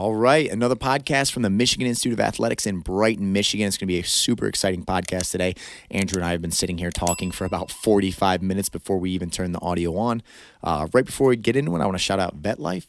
All right, another podcast from the Michigan Institute of Athletics in Brighton, Michigan. It's going to be a super exciting podcast today. Andrew and I have been sitting here talking for about 45 minutes before we even turn the audio on. Right before we get into it, I want to shout out VetLife.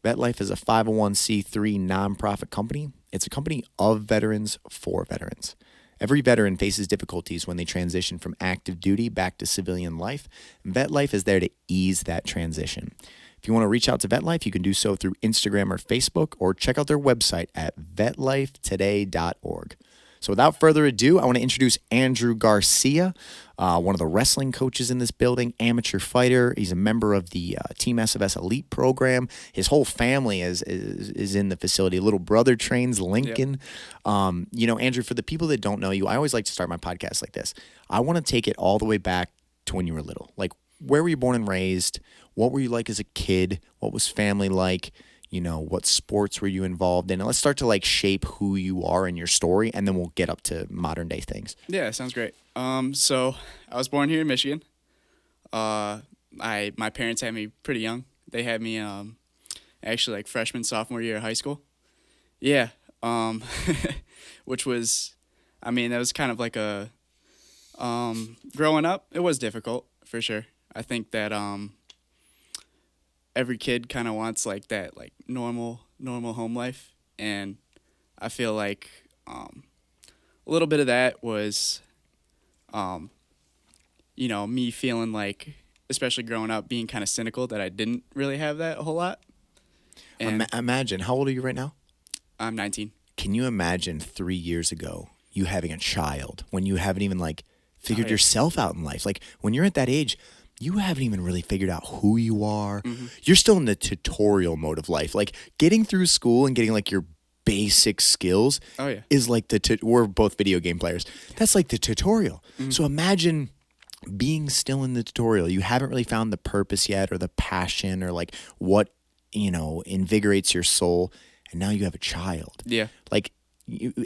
VetLife is a 501c3 nonprofit company. It's a company of veterans for veterans. Every veteran faces difficulties when they transition from active duty back to civilian life. VetLife is there to ease that transition. If you want to reach out to VetLife, you can do so through Instagram or Facebook, or check out their website at vetlifetoday.org. So without further ado, I want to introduce Andrew Garcia, one of the wrestling coaches in this building, amateur fighter. He's a member of the Team SFS Elite program. His whole family is in the facility. Little brother trains Lincoln. Yep. Andrew, for the people that don't know you, I always like to start my podcast like this. I want to take it all the way back to when you were little. Like, where were you born and raised? What were you like as a kid? What was family like? What sports were you involved in? And let's start to shape who you are in your story, and then we'll get up to modern day things. Yeah, sounds great. So I was born here in Michigan. My parents had me pretty young. They had me actually freshman, sophomore year of high school. Yeah. Which was, that was kind of like a growing up. It was difficult for sure. I think that every kid kind of wants that normal home life, and I feel like a little bit of that was me feeling like, especially growing up, being kind of cynical that I didn't really have that a whole lot. And Imagine, how old are you right now? I'm 19. Can you imagine 3 years ago you having a child when you haven't even figured yourself out in life? When you're at that age, you haven't even really figured out who you are. Mm-hmm. You're still in the tutorial mode of life. Getting through school and getting your basic skills is we're both video game players. That's the tutorial. Mm-hmm. So imagine being still in the tutorial. You haven't really found the purpose yet, or the passion, or what, invigorates your soul. And now you have a child. Yeah.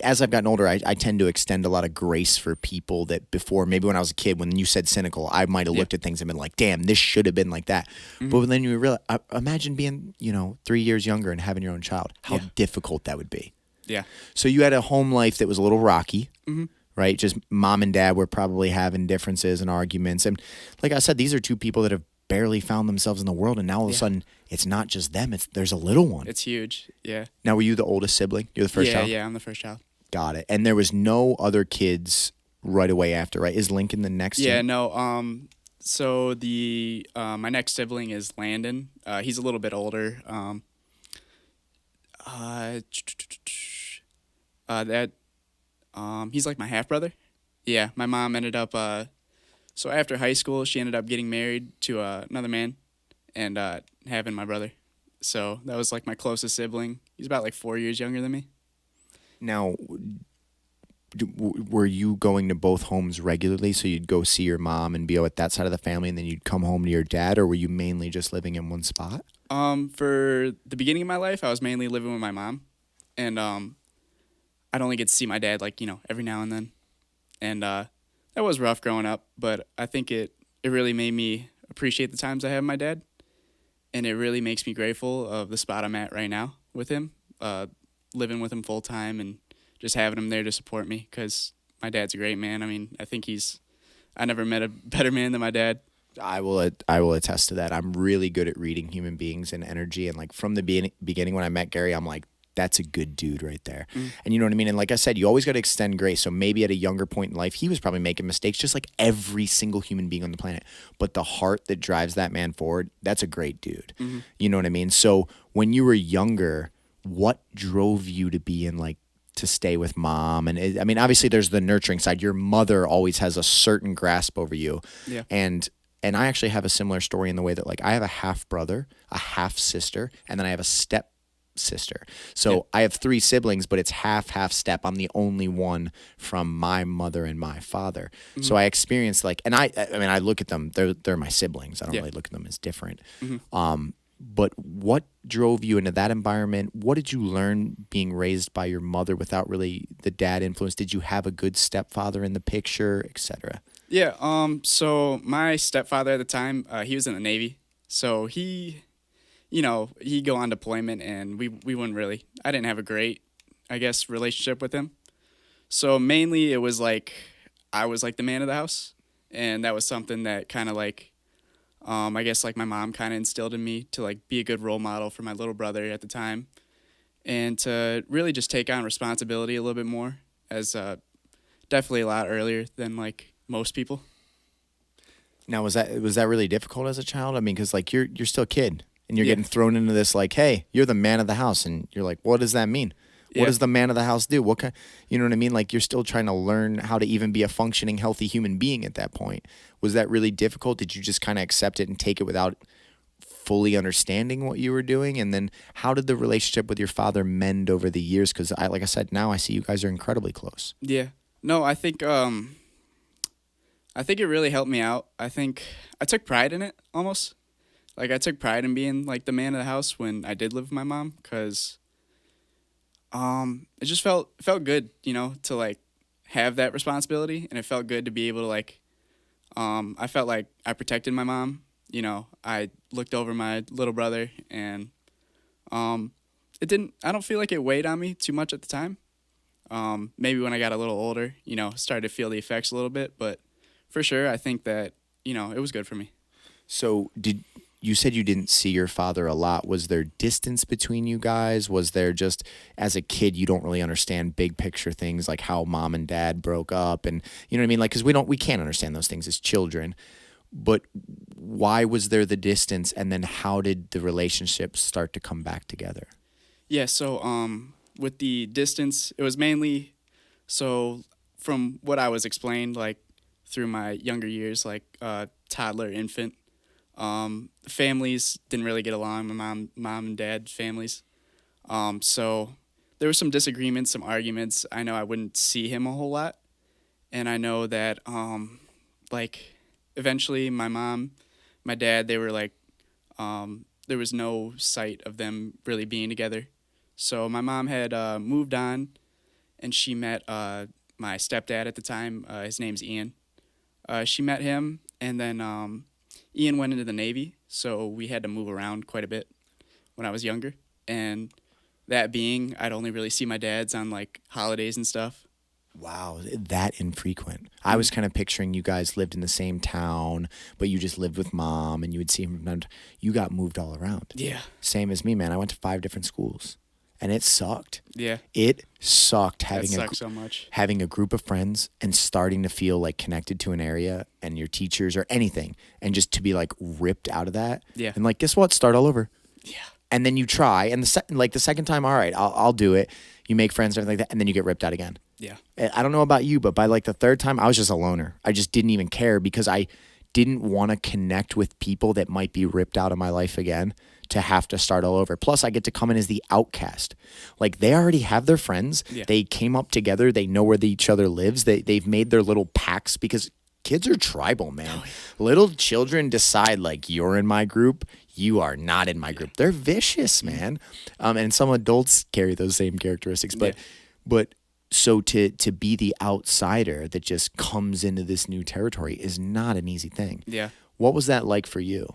As I've gotten older, I tend to extend a lot of grace for people that before, maybe when I was a kid, when you said cynical, I might have looked at things and been like, damn, this should have been like that. Mm-hmm. But then you realize, imagine being, 3 years younger and having your own child, how difficult that would be. Yeah. So you had a home life that was a little rocky, mm-hmm. right? Just mom and dad were probably having differences and arguments. And like I said, these are two people that have barely found themselves in the world, and now all of a sudden it's not just them, there's a little one. It's huge. Yeah. Now, were you the oldest sibling? You're the first child? Yeah, I'm the first child. Got it. And there was no other kids right away after, right? Is Lincoln the next? Yeah, no. So the my next sibling is Landon. He's a little bit older. He's like my half brother. Yeah, my mom ended up so after high school, she ended up getting married to another man and having my brother. So that was my closest sibling. He's about 4 years younger than me. Now, were you going to both homes regularly? So you'd go see your mom and be at that side of the family, and then you'd come home to your dad, or were you mainly just living in one spot? For the beginning of my life, I was mainly living with my mom. And I'd only get to see my dad every now and then. And that was rough growing up, but I think it really made me appreciate the times I have with my dad, and it really makes me grateful of the spot I'm at right now with him, living with him full time and just having him there to support me, because my dad's a great man. I think I never met a better man than my dad. I will attest to that. I'm really good at reading human beings and energy, and from the beginning when I met Gary, I'm like, that's a good dude right there. Mm. And you know what I mean? And like I said, you always got to extend grace. So maybe at a younger point in life, he was probably making mistakes just like every single human being on the planet. But the heart that drives that man forward, that's a great dude. Mm-hmm. You know what I mean? So when you were younger, what drove you to be in to stay with mom? And obviously there's the nurturing side. Your mother always has a certain grasp over you. Yeah. And I actually have a similar story in the way that I have a half brother, a half sister, and then I have a step sister. So I have 3 siblings, but it's half step. I'm the only one from my mother and my father. Mm-hmm. So I experienced and I look at them, they're my siblings. I don't really look at them as different. Mm-hmm. But what drove you into that environment? What did you learn being raised by your mother without really the dad influence? Did you have a good stepfather in the picture, etc.? Yeah. So my stepfather at the time, he was in the Navy. So he he'd go on deployment, and we wouldn't really. I didn't have a great, I guess, relationship with him. So mainly it was like I was like the man of the house, and that was something that kind of like, I guess like my mom kind of instilled in me to like be a good role model for my little brother at the time, and to really just take on responsibility a little bit more, as definitely a lot earlier than like most people. Now, was that really difficult as a child? I mean, because like you're still a kid and you're Yeah. getting thrown into this like, hey, you're the man of the house, and you're like, what does that mean? What Yeah. does the man of the house do? What kind? You know what I mean? Like you're still trying to learn how to even be a functioning, healthy human being at that point. Was that really difficult? Did you just kind of accept it and take it without fully understanding what you were doing? And then how did the relationship with your father mend over the years? Because like I said, now I see you guys are incredibly close. Yeah. No, I think it really helped me out. I think I took pride in it almost. Like I took pride in being like the man of the house when I did live with my mom, because it just felt good, to like have that responsibility, and it felt good to be able to like I felt like I protected my mom. I looked over my little brother, and I don't feel like it weighed on me too much at the time. Maybe when I got a little older, started to feel the effects a little bit, but for sure, I think that, it was good for me. So you said you didn't see your father a lot. Was there distance between you guys? Was there just, as a kid, you don't really understand big picture things like how mom and dad broke up, and you know what I mean? Like, because we can't understand those things as children. But why was there the distance, and then how did the relationships start to come back together? Yeah, so with the distance, it was mainly, so from what I was explained, like through my younger years, like toddler, infant, families didn't really get along, my mom and dad families. So there were some disagreements, some arguments. I know I wouldn't see him a whole lot, and I know that like eventually my mom, my dad, they were like, there was no sight of them really being together. So my mom had moved on, and she met my stepdad at the time. His name's Ian. She met him, and then Ian went into the Navy, so we had to move around quite a bit when I was younger. And that being, I'd only really see my dads on like holidays and stuff. Wow, that infrequent. I was kind of picturing you guys lived in the same town, but you just lived with mom, and you would see him. You got moved all around. Yeah. Same as me, man. I went to 5 different schools, and it sucked. Yeah. It sucked That sucks so much. having a group of friends and starting to feel like connected to an area and your teachers or anything, and just to be like ripped out of that. Yeah. And like, guess what? Start all over. Yeah. And then you try, and the second time, all right, I'll do it. You make friends and everything like that, and then you get ripped out again. Yeah. I don't know about you, but by like the third time, I was just a loner. I just didn't even care because I didn't want to connect with people that might be ripped out of my life again to have to start all over. Plus, I get to come in as the outcast. Like, they already have their friends. Yeah. They came up together. They know where each other lives. They've made their little packs because kids are tribal, man. Little children decide, like, you're in my group. You are not in my group. They're vicious, man. And some adults carry those same characteristics. But so to be the outsider that just comes into this new territory is not an easy thing. Yeah. What was that like for you?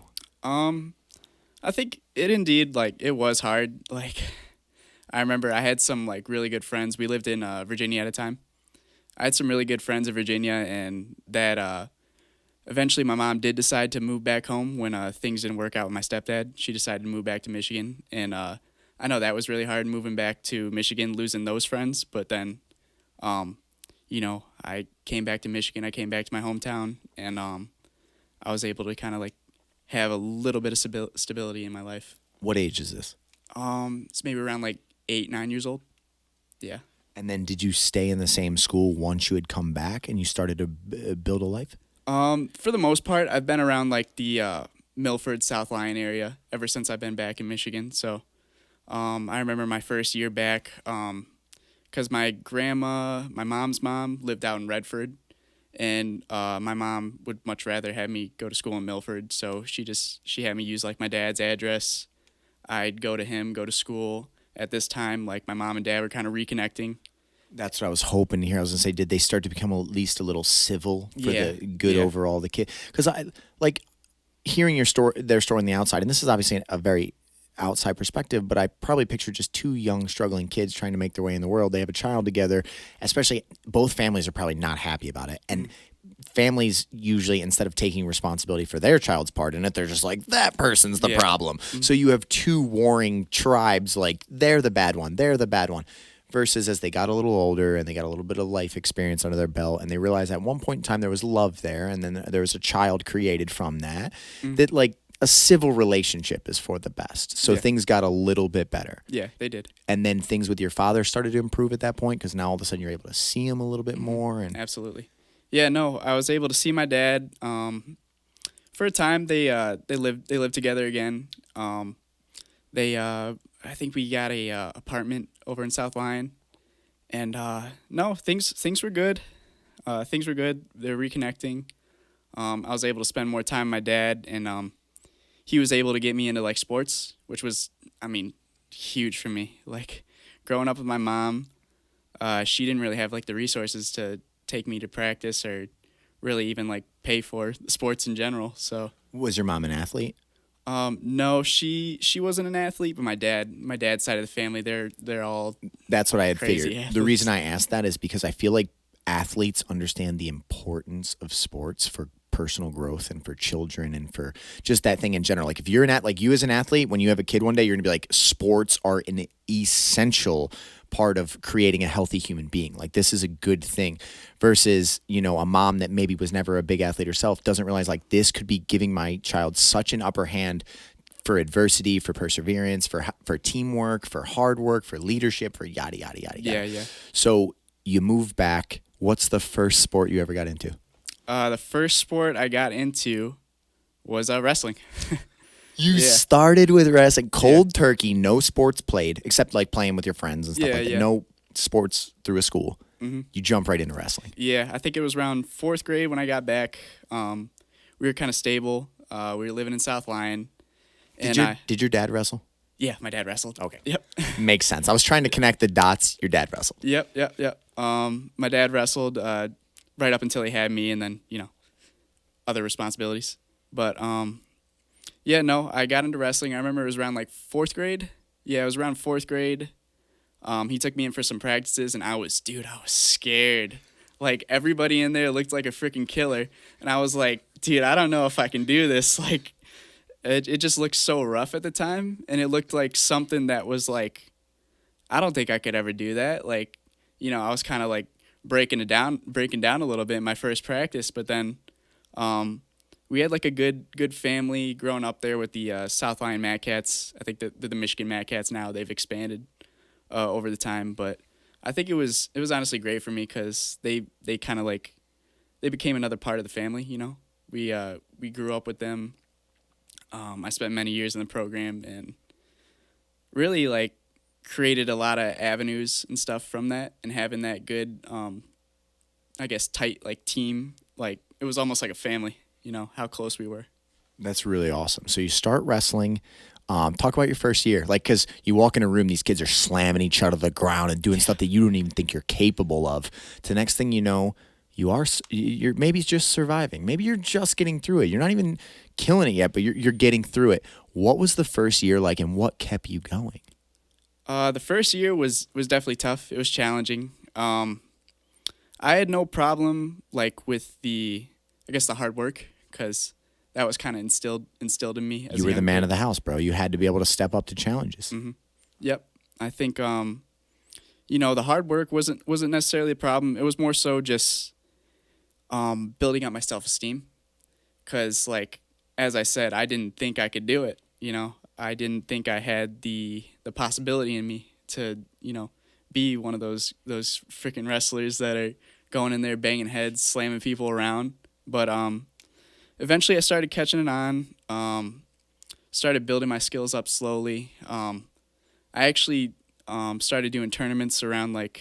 I think it indeed, like, it was hard. Like, I remember I had some, like, really good friends. We lived in Virginia at a time. I had some really good friends in Virginia, and that eventually my mom did decide to move back home when things didn't work out with my stepdad. She decided to move back to Michigan, and I know that was really hard moving back to Michigan, losing those friends, but then, I came back to Michigan. I came back to my hometown, and I was able to kind of, like, have a little bit of stability in my life. What age is this? It's maybe around, like, 8, 9 years old. Yeah. And then did you stay in the same school once you had come back and you started to build a life? For the most part, I've been around, like, the Milford, South Lyon area ever since I've been back in Michigan. So I remember my first year back because my mom's mom, lived out in Redford, and my mom would much rather have me go to school in Milford. So she had me use, like, my dad's address. I'd go to him, go to school. At this time, like, my mom and dad were kind of reconnecting. That's what I was hoping to hear. I was going to say, did they start to become at least a little civil for Yeah. the good Yeah. overall of the kid? Because I like hearing their story on the outside, and this is obviously a very outside perspective, but I probably picture just two young, struggling kids trying to make their way in the world. They have a child together, especially both families are probably not happy about it. And families usually, instead of taking responsibility for their child's part in it, they're just like, that person's the problem. So you have two warring tribes, like they're the bad one, they're the bad one. Versus as they got a little older and they got a little bit of life experience under their belt and they realized at one point in time there was love there and then there was a child created from that, that like a civil relationship is for the best. So things got a little bit better. Yeah, they did. And then things with your father started to improve at that point because now all of a sudden you're able to see him a little bit more. And Absolutely. Yeah, no, I was able to see my dad. For a time, they lived together again. I think we got a apartment over in South Lyon, and no, things were good. Things were good. They're reconnecting. I was able to spend more time with my dad, and he was able to get me into like sports, which was, I mean, huge for me. Like growing up with my mom, she didn't really have like the resources to take me to practice or really even like pay for sports in general. So was your mom an athlete? No, she wasn't an athlete, but my dad's side of the family, they're all That's what I had crazy figured. athletes. The reason I asked that is because I feel like athletes understand the importance of sports for personal growth and for children and for just that thing in general. Like if you're like you as an athlete, when you have a kid one day, you're gonna be like, sports are an essential part of creating a healthy human being. Like this is a good thing versus, a mom that maybe was never a big athlete herself doesn't realize like this could be giving my child such an upper hand for adversity, for perseverance, for teamwork, for hard work, for leadership, for yada, yada, yada, yada. Yeah. So you move back. What's the first sport you ever got into? The first sport I got into was wrestling. You started with wrestling, cold turkey, no sports played, except like playing with your friends and stuff like that. No sports through a school. You jump right into wrestling. Yeah, I think it was around 4th grade when I got back. We were kind of stable. We were living in South Lyon. Did your dad wrestle? Yeah, my dad wrestled. Okay. Yep. Makes sense. I was trying to connect the dots. Your dad wrestled. Yep. My dad wrestled right up until he had me, and then, other responsibilities. But, I got into wrestling. I remember it was around like 4th grade. Yeah, it was around 4th grade. He took me in for some practices, and I was scared. Like, everybody in there looked like a freaking killer. And I was like, dude, I don't know if I can do this. Like, it just looked so rough at the time. And it looked like something that was like, I don't think I could ever do that. Like, I was kind of like breaking down a little bit in my first practice. But then we had like a good family growing up there with the South Lyon Mad Cats. I think the Michigan Mad Cats now, they've expanded over the time. But I think it was honestly great for me because they kind of like, they became another part of the family, We grew up with them. I spent many years in the program and really like created a lot of avenues and stuff from that, and having that good, tight like team. Like it was almost like a family, how close we were. That's really awesome. So you start wrestling. Talk about your first year, like, because you walk in a room, these kids are slamming each other to the ground and doing stuff that you don't even think you're capable of. The next thing you know, you're maybe just surviving. Maybe you're just getting through it. You're not even killing it yet, but you're getting through it. What was the first year like, and what kept you going? The first year was definitely tough. It was challenging. I had no problem like with the hard work, because that was kind of instilled in me. You were the man of the house, bro. You had to be able to step up to challenges. Mm-hmm. Yep. I think the hard work wasn't necessarily a problem. It was more so just building up my self-esteem, because like as I said, I didn't think I could do it. I didn't think I had the possibility in me to be one of those freaking wrestlers that are going in there banging heads, slamming people around. But eventually I started catching it on. Started building my skills up slowly. I actually started doing tournaments around like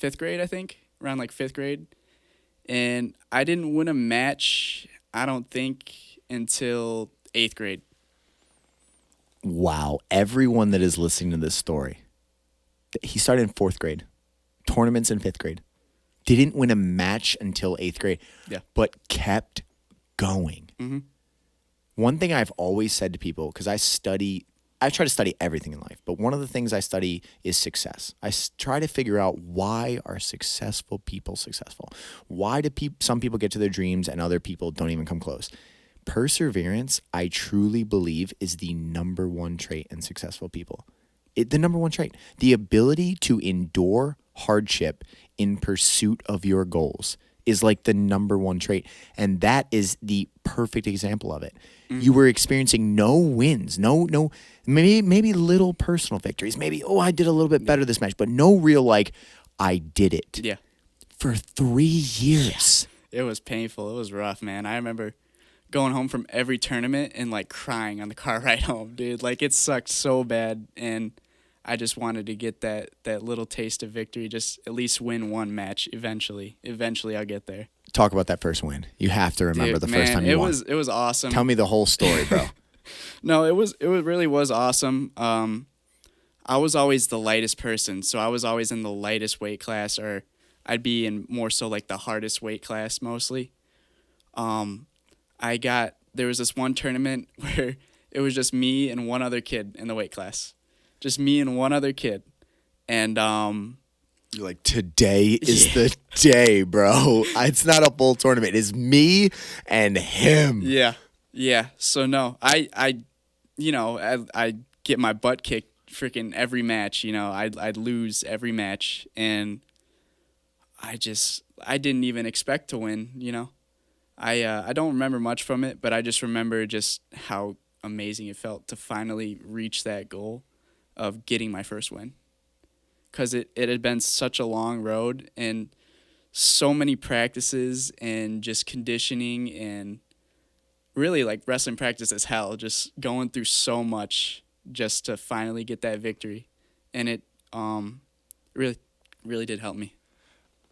5th grade, I think, around like 5th grade. And I didn't win a match, I don't think, until 8th grade. Wow. Everyone that is listening to this story, he started in 4th grade, tournaments in 5th grade, didn't win a match until 8th grade, but kept going. Mm-hmm. One thing I've always said to people, because I study I try to study everything in life, but one of the things I study is success. Try to figure out, why are successful people successful? Why do some people get to their dreams and other people don't even come close? Perseverance, I truly believe, is the number one trait in successful people. The number one trait. The ability to endure hardship in pursuit of your goals is like the number one trait. And that is the perfect example of it. You were experiencing no wins, maybe little personal victories. Maybe, I did a little bit better this match, but no real, like, I did it. Yeah. For 3 years. Yeah. It was painful. It was rough, man. I remember going home from every tournament and, like, crying on the car ride home, dude. Like, it sucked so bad, and I just wanted to get that little taste of victory, just at least win one match eventually. Eventually, I'll get there. Talk about that first win. You have to remember the first time you won. It was awesome. Tell me the whole story, bro. No, it really was awesome. I was always the lightest person, so I was always in the lightest weight class, or I'd be in more so like the hardest weight class mostly. There was this one tournament where it was just me and one other kid in the weight class. Just me and one other kid. And you're like, today is the day, bro. It's not a full tournament. It's me and him. Yeah. Yeah. So no, I get my butt kicked freaking every match. I'd lose every match, and I didn't even expect to win. I don't remember much from it, but I just remember just how amazing it felt to finally reach that goal of getting my first win. Because it had been such a long road, and so many practices, and just conditioning, and really, like, wrestling practice is hell, just going through so much just to finally get that victory. And it really, really did help me.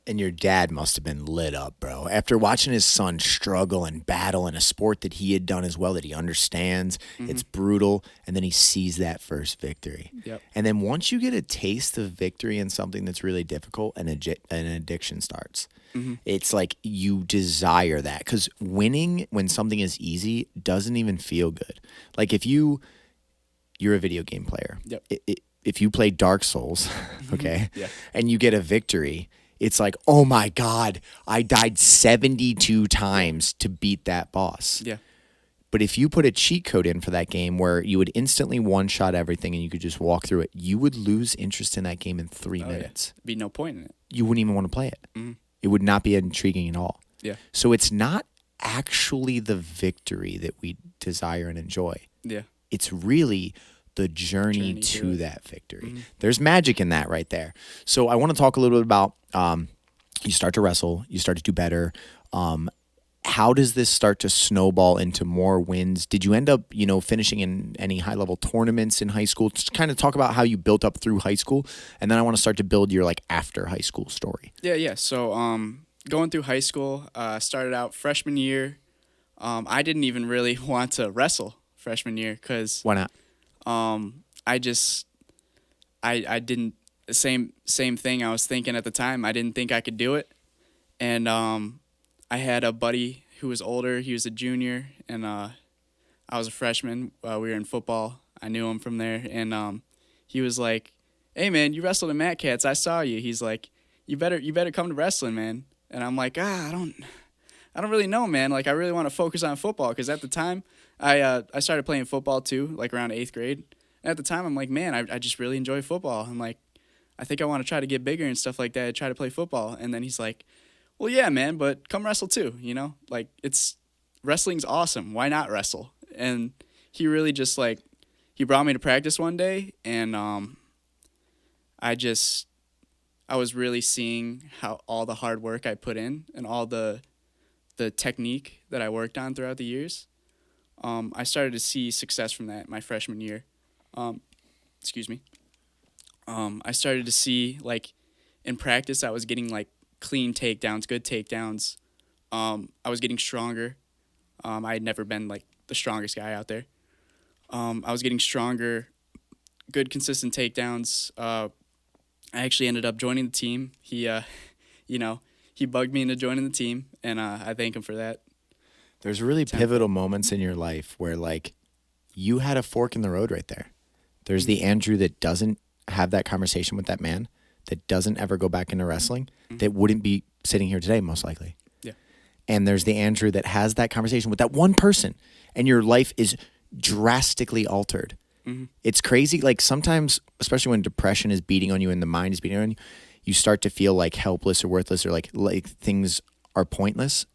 And your dad must have been lit up, bro. After watching his son struggle and battle in a sport that he had done as well, that he understands, it's brutal, and then he sees that first victory. Yep. And then once you get a taste of victory in something that's really difficult, an addiction starts. It's like you desire that, because winning when something is easy doesn't even feel good. Like if you're a video game player. Yep. If you play Dark Souls, okay, Yeah. and you get a victory, it's like, oh my God, I died 72 times to beat that boss. Yeah. But if you put a cheat code in for that game where you would instantly one-shot everything and you could just walk through it, you would lose interest in that game in 3 minutes. Yeah. Be no point in it. You wouldn't even want to play it. It would not be intriguing at all. Yeah. So it's not actually the victory that we desire and enjoy. Yeah. It's really the journey to that victory. There's magic in that right there. So I want to talk a little bit about you start to wrestle, you start to do better. How does this start to snowball into more wins? Did you end up, finishing in any high-level tournaments in high school? Just kind of talk about how you built up through high school, and then I want to start to build your after high school story. Yeah. So going through high school, started out freshman year. I didn't even really want to wrestle freshman year because Why not? I didn't, same thing I was thinking at the time. I didn't think I could do it. And I had a buddy who was older. He was a junior, and I was a freshman. We were in football. I knew him from there. And he was like, hey, man, you wrestled in Mad Cats. I saw you. He's like, you better come to wrestling, man. And I'm like, I don't really know, man. Like, I really want to focus on football, because at the time, I started playing football too, like around 8th grade. And at the time, I'm like, man, I just really enjoy football. I'm like, I think I want to try to get bigger and stuff like that, try to play football. And then he's like, well, yeah, man, but come wrestle too, Like, wrestling's awesome. Why not wrestle? And he really just, he brought me to practice one day, and I was really seeing how all the hard work I put in and all the technique that I worked on throughout the years. I started to see success from that my freshman year. I started to see, in practice, I was getting, clean takedowns, good takedowns. I was getting stronger. I had never been, the strongest guy out there. I was getting stronger, good, consistent takedowns. I actually ended up joining the team. He bugged me into joining the team, and I thank him for that. There's really pivotal moments in your life where, you had a fork in the road right there. There's the Andrew that doesn't have that conversation with that man, that doesn't ever go back into wrestling, that wouldn't be sitting here today, most likely. Yeah. And there's the Andrew that has that conversation with that one person, and your life is drastically altered. It's crazy. Like sometimes, especially when depression is beating on you and the mind is beating on you, you start to feel like helpless or worthless or like things are pointless.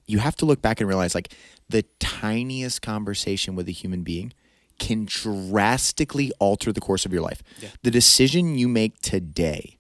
You have to look back and realize like the tiniest conversation with a human being can drastically alter the course of your life. Yeah. The decision you make today,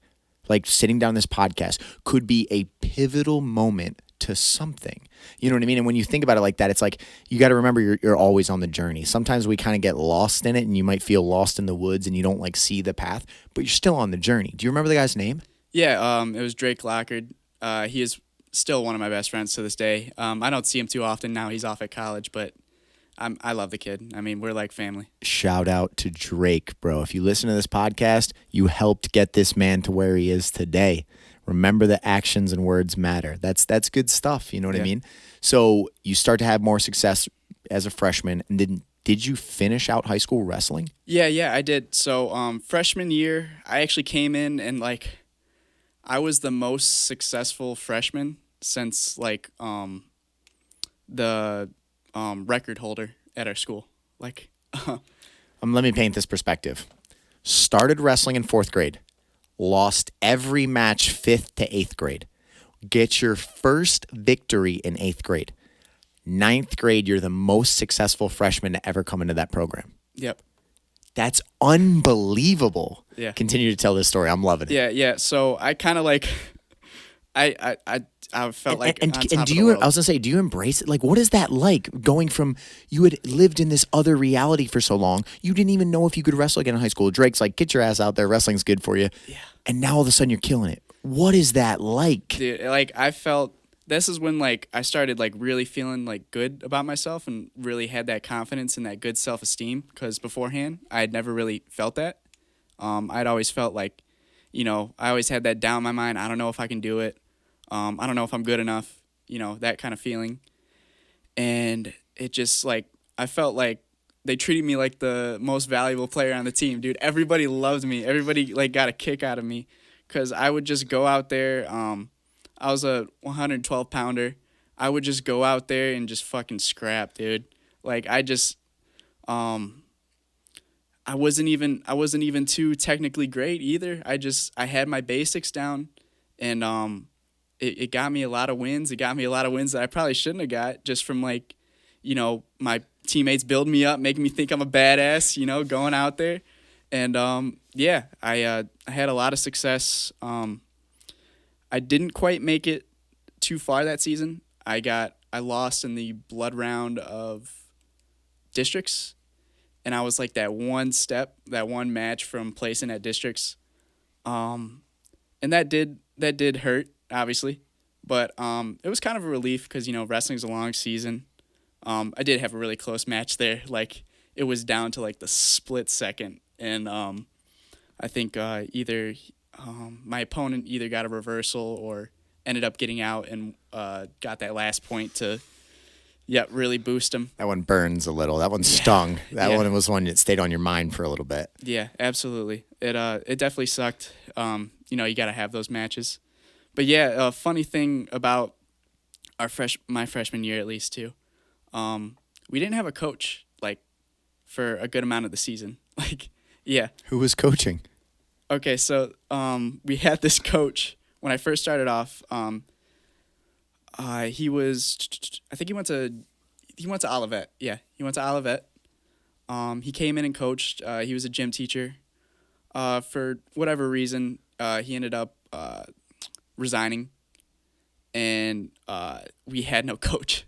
like sitting down this podcast, could be a pivotal moment to something. You know what I mean? And when you think about it like that, it's like you got to remember you're always on the journey. Sometimes we kind of get lost in it, and you might feel lost in the woods and you don't like see the path, but you're still on the journey. Do you remember the guy's name? Yeah, it was Drake Lockard. He is still one of my best friends to this day. I don't see him too often now. He's off at college, but I love the kid. I mean, we're like family. Shout out to Drake, bro. If you listen to this podcast, you helped get this man to where he is today. Remember that actions and words matter. That's good stuff. You know what I mean? So you start to have more success as a freshman. And did you finish out high school wrestling? Yeah, I did. So freshman year, I actually came in and like I was the most successful freshman since like the record holder at our school. Like, let me paint this perspective. Started wrestling in 4th grade. Lost every match 5th to 8th grade. Get your first victory in 8th grade. 9th grade, you're the most successful freshman to ever come into that program. Yep. That's unbelievable. Yeah. Continue to tell this story. I'm loving it. Yeah. So I kind of like, I felt like and do you? I was gonna say, do you embrace it? Like, what is that like? Going from you had lived in this other reality for so long, you didn't even know if you could wrestle again in high school. Drake's like, get your ass out there. Wrestling's good for you. Yeah. And now all of a sudden you're killing it. What is that like? Dude, like I felt. This is when like I started like really feeling like good about myself and really had that confidence and that good self-esteem, because beforehand I had never really felt that. I'd always felt like, I always had that down in my mind. I don't know if I can do it. I don't know if I'm good enough, that kind of feeling. And it just like, I felt like they treated me like the most valuable player on the team, dude. Everybody loved me. Everybody like got a kick out of me because I would just go out there. I was a 112 pounder. I would just go out there and just fucking scrap, dude. Like I just, I wasn't even too technically great either. I had my basics down, and it got me a lot of wins. It got me a lot of wins that I probably shouldn't have got, just from like, my teammates building me up, making me think I'm a badass, going out there. And I had a lot of success. I didn't quite make it too far that season. I lost in the blood round of districts, and I was like that one match from placing at districts. And that did hurt, obviously, but it was kind of a relief because wrestling's a long season. I did have a really close match there. Like it was down to like the split second, and I think either my opponent either got a reversal or ended up getting out and got that last point to really boost him. That one burns a little. That one stung. That one was one that stayed on your mind for a little bit. Yeah, absolutely. It definitely sucked. You got to have those matches. But yeah, a funny thing about my freshman year at least too, we didn't have a coach like for a good amount of the season. Like, yeah. Who was coaching? Okay, so we had this coach when I first started off. He went to Olivet. Yeah, he went to Olivet. He came in and coached. He was a gym teacher. For whatever reason, he ended up resigning, and we had no coach.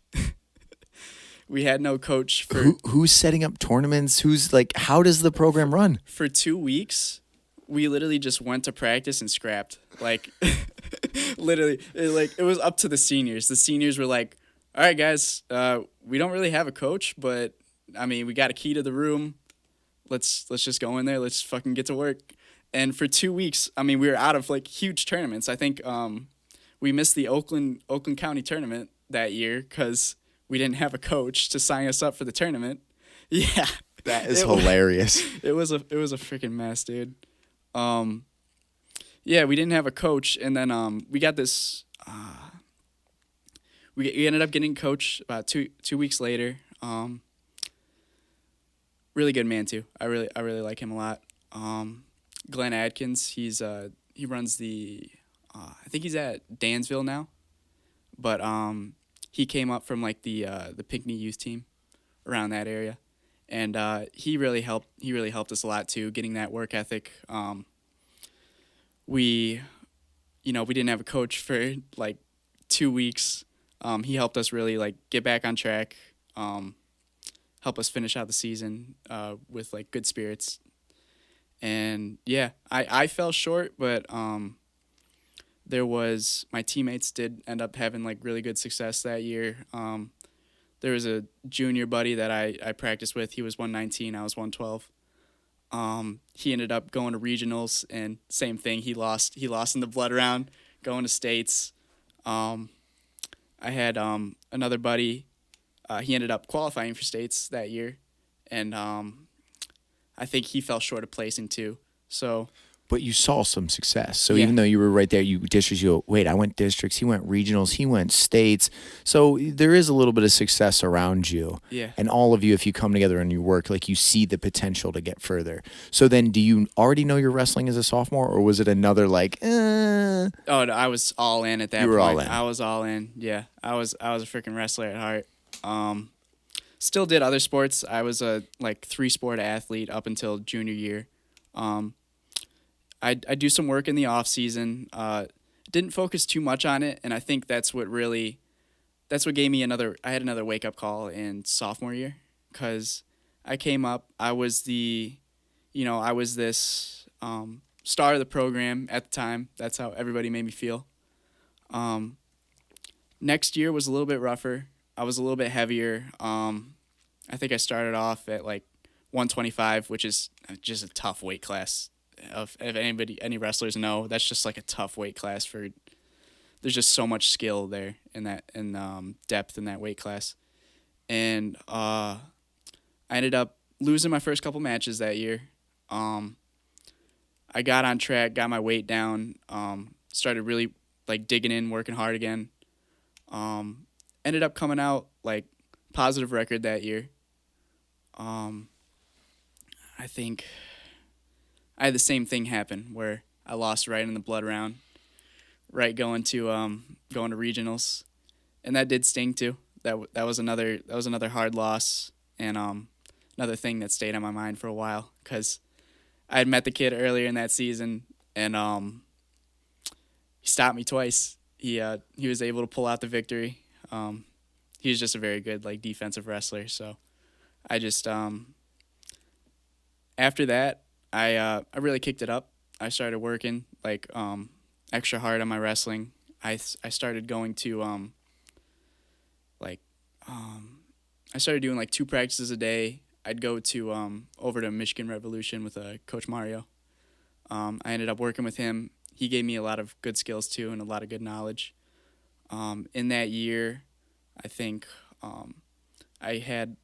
We had no coach for who's setting up tournaments. Who's like, how does the program run? For 2 weeks. We literally just went to practice and scrapped. Like, literally, it was up to the seniors. The seniors were like, all right, guys, we don't really have a coach, but, I mean, we got a key to the room. Let's just go in there. Let's fucking get to work. And for 2 weeks, I mean, we were out of, like, huge tournaments. I think we missed the Oakland County tournament that year because we didn't have a coach to sign us up for the tournament. Yeah. That is hilarious. It was a freaking mess, dude. Yeah, we didn't have a coach, and then we got this. We ended up getting a coach about two weeks later. Really good man too. I really like him a lot. Glenn Adkins. He runs the. I think he's at Dansville now, but he came up from like the Pinckney youth team around that area, and he really helped us a lot too, getting that work ethic. We didn't have a coach for like 2 weeks. He helped us really like get back on track, help us finish out the season with like good spirits. And yeah, I fell short, but my teammates did end up having like really good success that year. There was a junior buddy that I practiced with. He was 119, I was 112. He ended up going to regionals, and same thing. He lost in the blood round, going to states. I had another buddy. He ended up qualifying for states that year, and I think he fell short of placing too. So. But you saw some success. So even though you were right there, you go, wait, I went districts, he went regionals, he went states. So there is a little bit of success around you. Yeah. And all of you, if you come together and you work, like you see the potential to get further. So then do you already know you're wrestling as a sophomore, or was it another like, Oh, no, I was all in at that point. You were all in. I was all in, yeah. I was a freaking wrestler at heart. Still did other sports. I was a 3-sport athlete up until junior year. I do some work in the off season. Didn't focus too much on it, and I think that's what gave me I had another wake up call in sophomore year, because I came up. I was this star of the program at the time. That's how everybody made me feel. Next year was a little bit rougher. I was a little bit heavier. I think I started off at like 125, which is just a tough weight class. If any wrestlers know, that's just like a tough weight class there's just so much skill there in depth in that weight class. And I ended up losing my first couple matches that year. I got on track, got my weight down, started really like digging in, working hard again. Ended up coming out like positive record that year. I think I had the same thing happen where I lost right in the blood round, right going to regionals, and that did sting too. That was another hard loss, and another thing that stayed on my mind for a while, because I had met the kid earlier in that season, and he stopped me twice. He was able to pull out the victory. He was just a very good like defensive wrestler. So I just after that. I really kicked it up. I started working like extra hard on my wrestling. I started going to I started doing like 2 practices a day. I'd go to over to Michigan Revolution with Coach Mario. I ended up working with him. He gave me a lot of good skills too, and a lot of good knowledge. In that year, I think I'd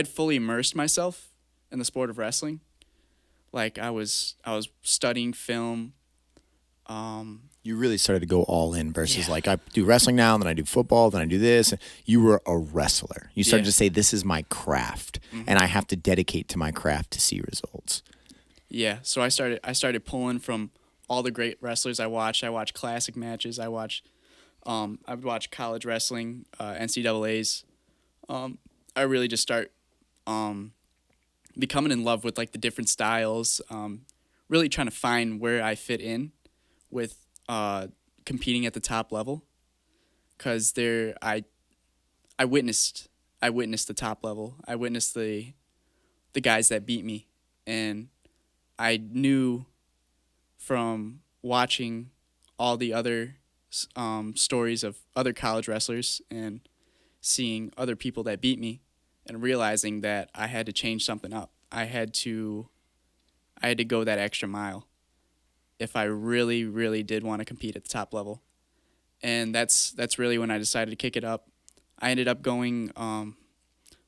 fully immersed myself in the sport of wrestling. Like I was studying film. You really started to go all in versus like I do wrestling now, and then I do football, then I do this. You were a wrestler. You started to say, this is my craft, and I have to dedicate to my craft to see results. Yeah, so I started pulling from all the great wrestlers I watched. I watched classic matches. I would watch college wrestling, NCAAs. I really just start becoming in love with like the different styles, really trying to find where I fit in with competing at the top level, because I witnessed the top level. I witnessed the guys that beat me, and I knew from watching all the other stories of other college wrestlers and seeing other people that beat me, and realizing that I had to change something up. I had to go that extra mile if I really, really did want to compete at the top level. And that's really when I decided to kick it up. I ended up going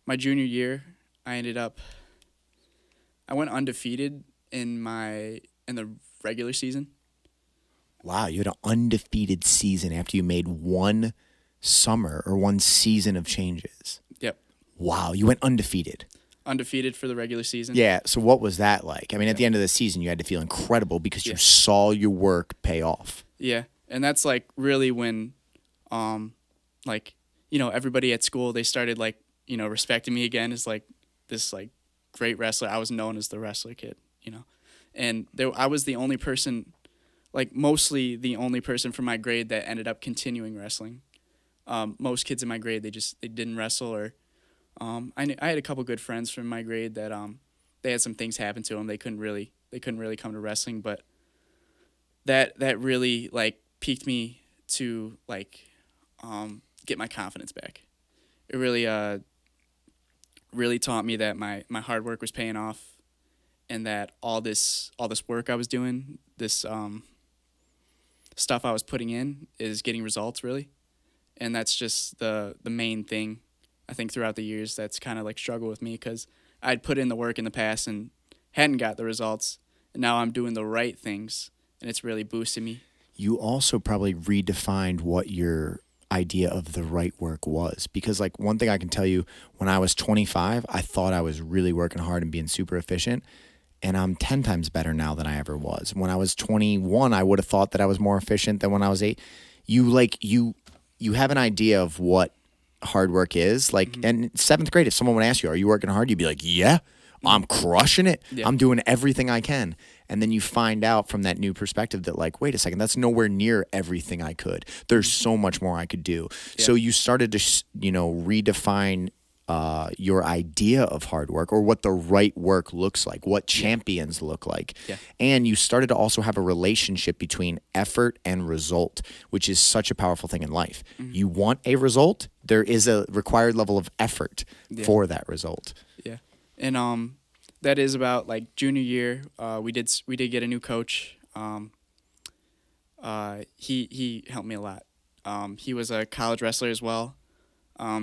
my junior year. I ended up I went undefeated in the regular season. Wow, you had an undefeated season after you made one summer or one season of changes. Yep. Wow, you went undefeated. Undefeated for the regular season. Yeah, so what was that like? I mean, at the end of the season, you had to feel incredible because you saw your work pay off. Yeah, and that's like really when, like, everybody at school, they started like, respecting me again as like this like great wrestler. I was known as the wrestler kid, and I was the only person, like mostly the only person from my grade that ended up continuing wrestling. Most kids in my grade, they didn't wrestle, or I had a couple good friends from my grade that they had some things happen to them. They couldn't really come to wrestling, but that really like piqued me to like get my confidence back. It really taught me that my hard work was paying off, and that all this work I was doing, this stuff I was putting in, is getting results really. And that's just the main thing I think throughout the years that's kind of like struggled with me, because I'd put in the work in the past and hadn't got the results, and now I'm doing the right things and it's really boosted me. You also probably redefined what your idea of the right work was, because like one thing I can tell you, when I was 25, I thought I was really working hard and being super efficient, and I'm 10 times better now than I ever was. When I was 21, I would have thought that I was more efficient than when I was 8. You have an idea of what hard work is, like, and 7th grade, if someone would ask you, are you working hard? You'd be like, yeah, I'm crushing it. Yeah. I'm doing everything I can. And then you find out from that new perspective that like, wait a second, that's nowhere near everything I could. There's so much more I could do. Yeah. So you started to, redefine your idea of hard work, or what the right work looks like, what champions look like. Yeah. And you started to also have a relationship between effort and result, which is such a powerful thing in life. Mm-hmm. You want a result, there is a required level of effort for that result. Yeah. And that is about like junior year, we did get a new coach. He helped me a lot. He was a college wrestler as well.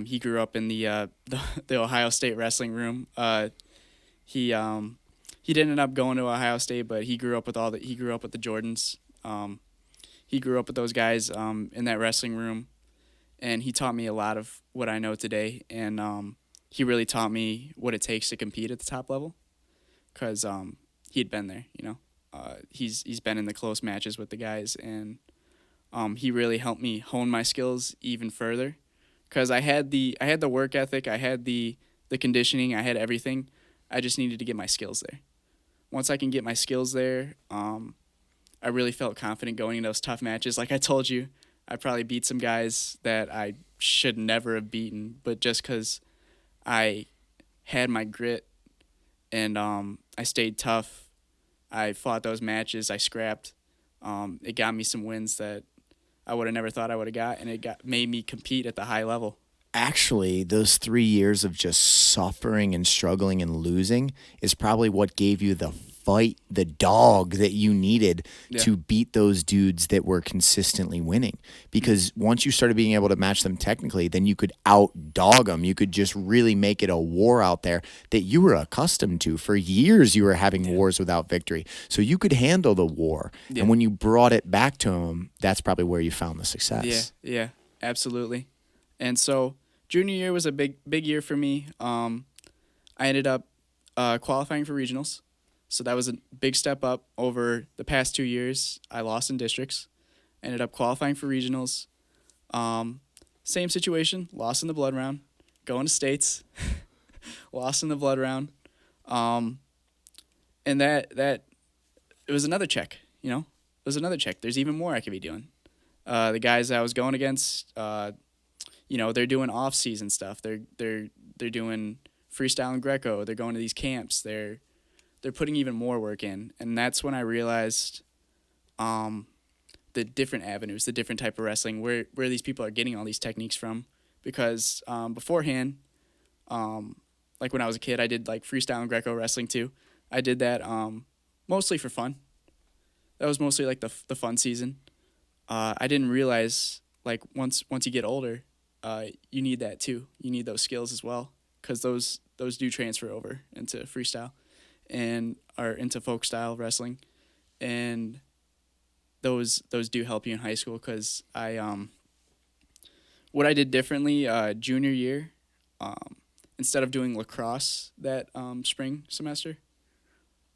He grew up in the Ohio State wrestling room. He didn't end up going to Ohio State, but he grew up with the Jordans. He grew up with those guys in that wrestling room, and he taught me a lot of what I know today. And he really taught me what it takes to compete at the top level, because he'd been there. He's been in the close matches with the guys, and he really helped me hone my skills even further. Because I had the work ethic, I had the conditioning, I had everything. I just needed to get my skills there. Once I can get my skills there, I really felt confident going into those tough matches. Like I told you, I probably beat some guys that I should never have beaten, but just because I had my grit and I stayed tough, I fought those matches, I scrapped. It got me some wins that I would have never thought I would have got, and it made me compete at the high level. Actually, those 3 years of just suffering and struggling and losing is probably what gave you the fight, the dog that you needed to beat those dudes that were consistently winning. Because once you started being able to match them technically, then you could out-dog them. You could just really make it a war out there that you were accustomed to. For years, you were having wars without victory. So you could handle the war. Yeah. And when you brought it back to them, that's probably where you found the success. Yeah, absolutely. And so junior year was a big year for me. I ended up qualifying for regionals. So that was a big step up over the past 2 years. I lost in districts. Ended up qualifying for regionals. Same situation, lost in the blood round. Going to states, lost in the blood round. And that it was another check, It was another check. There's even more I could be doing. The guys I was going against, they're doing off-season stuff. They're doing freestyle and Greco. They're going to these camps. They're putting even more work in, and that's when I realized the different avenues, the different type of wrestling, where these people are getting all these techniques from. Because beforehand, like when I was a kid, I did like freestyle and Greco wrestling too. I did that mostly for fun. That was mostly like the fun season. I didn't realize once you get older, you need that too. You need those skills as well, because those those do transfer over into freestyle and or into folk style wrestling, and those do help you in high school because what I did differently junior year, instead of doing lacrosse that spring semester,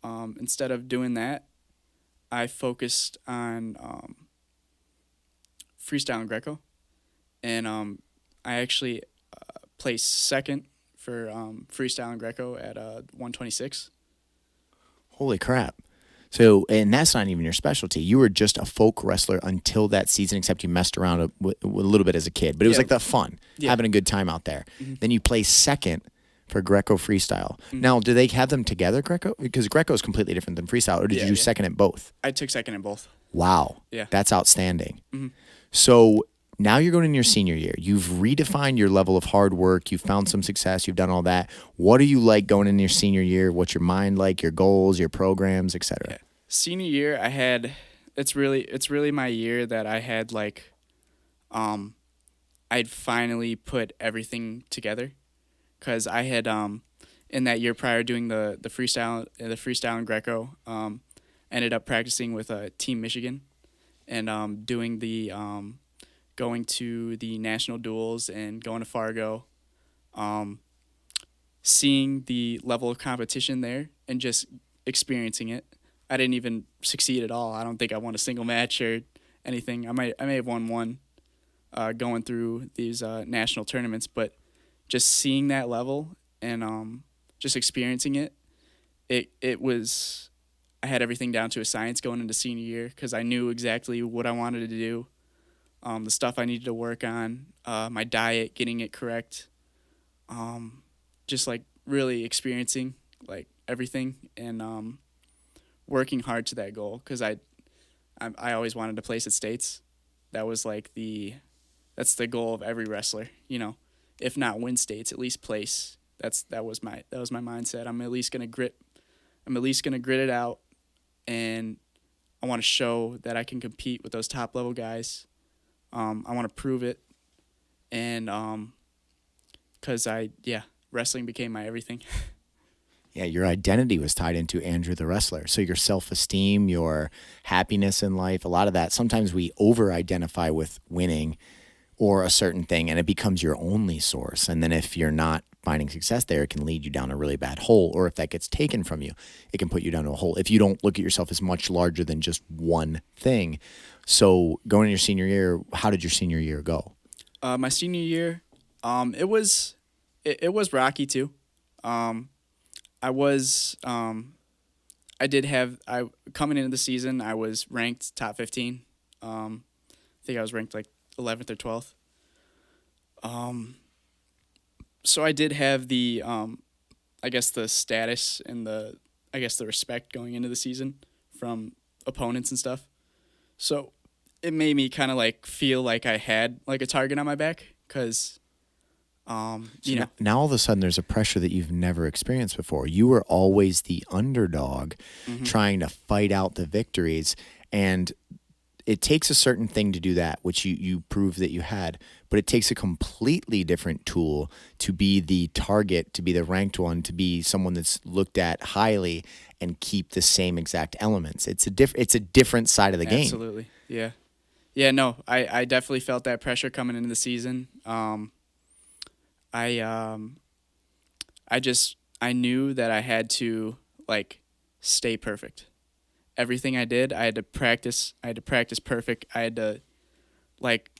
instead of doing that, I focused on freestyle and Greco, and I actually placed second for freestyle and Greco at 126. Holy crap. So, and that's not even your specialty. You were just a folk wrestler until that season, except you messed around a little bit as a kid. But it was like the fun, having a good time out there. Mm-hmm. Then you play second for Greco freestyle. Mm-hmm. Now, do they have them together, Greco? Because Greco is completely different than freestyle. Or did you do second at both? I took second at both. Wow. Yeah. That's outstanding. Mm-hmm. So now you're going in your senior year. You've redefined your level of hard work. You've found some success. You've done all that. What are you like going in your senior year? What's your mind like, your goals, your programs, etc.? Yeah. Senior year, I had it's really my year that I had like I'd finally put everything together, because I had in that year prior doing the freestyle and Greco, ended up practicing with Team Michigan and doing the going to the national duels and going to Fargo, seeing the level of competition there and just experiencing it. I didn't even succeed at all. I don't think I won a single match or anything. I may have won one going through these national tournaments, but just seeing that level and just experiencing it was, I had everything down to a science going into senior year because I knew exactly what I wanted to do, the stuff I needed to work on, my diet, getting it correct, just like really experiencing like everything and working hard to that goal, because I always wanted to place at states. That was like that's the goal of every wrestler, you know. If not win states, at least place. That was my mindset. I'm at least gonna grit it out, and I want to show that I can compete with those top level guys. I want to prove it, and because wrestling became my everything. Yeah, your identity was tied into Andrew the wrestler. So your self-esteem, your happiness in life, a lot of that, sometimes we over-identify with winning or a certain thing, and it becomes your only source. And then if you're not finding success there, it can lead you down a really bad hole. Or if that gets taken from you, it can put you down a hole if you don't look at yourself as much larger than just one thing. So going in your senior year, how did your senior year go? My senior year, it was rocky too. Coming into the season, I was ranked top 15. I think I was ranked like 11th or 12th. So I did have the, I guess the status and the respect going into the season from opponents and stuff. So it made me kind of like feel like I had like a target on my back, because now all of a sudden there's a pressure that you've never experienced before. You were always the underdog, mm-hmm. trying to fight out the victories, and it takes a certain thing to do that, which you proved that you had, but it takes a completely different tool to be the target, to be the ranked one, to be someone that's looked at highly and keep the same exact elements. It's a different side of the game. Absolutely. Yeah. Yeah, no, I definitely felt that pressure coming into the season. I knew that I had to like stay perfect. Everything I did, I had to practice perfect. I had to, like,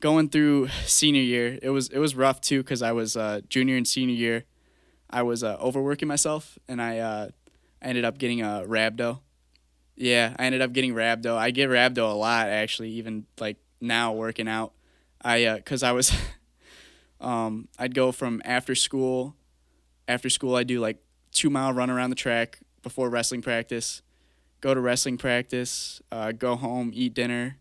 going through senior year, it was rough too, because I was junior and senior year, I was overworking myself, and I ended up getting a rhabdo. Yeah, I ended up getting rhabdo. I get rhabdo a lot, actually, even like now working out. Because I was I'd go from after school I'd do like 2-mile run around the track before wrestling practice, go to wrestling practice, go home, eat dinner,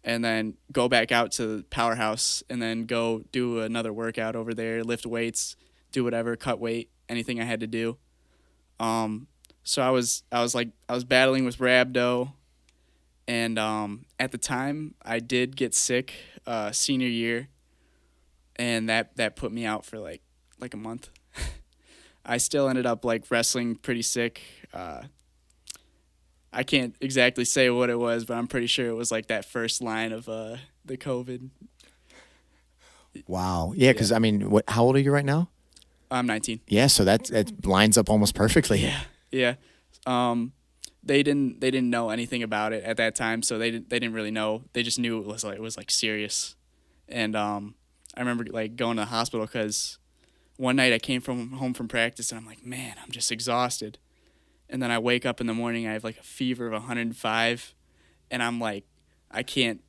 and then go back out to the powerhouse and then go do another workout over there, lift weights, do whatever, cut weight, anything I had to do. So I was battling with rhabdo, and at the time I did get sick senior year, and that put me out for like a month. I still ended up like wrestling pretty sick. I can't exactly say what it was, but I'm pretty sure it was like that first line of the COVID. Wow. Yeah, because Yeah. I mean, how old are you right now? I'm 19. Yeah, so that lines up almost perfectly. Yeah. Yeah. They didn't know anything about it at that time, so they didn't really know. They just knew it was like serious. And I remember like going to the hospital because one night I came home from practice and I'm like, man, I'm just exhausted. And then I wake up in the morning, I have like a fever of 105, and I'm like, I can't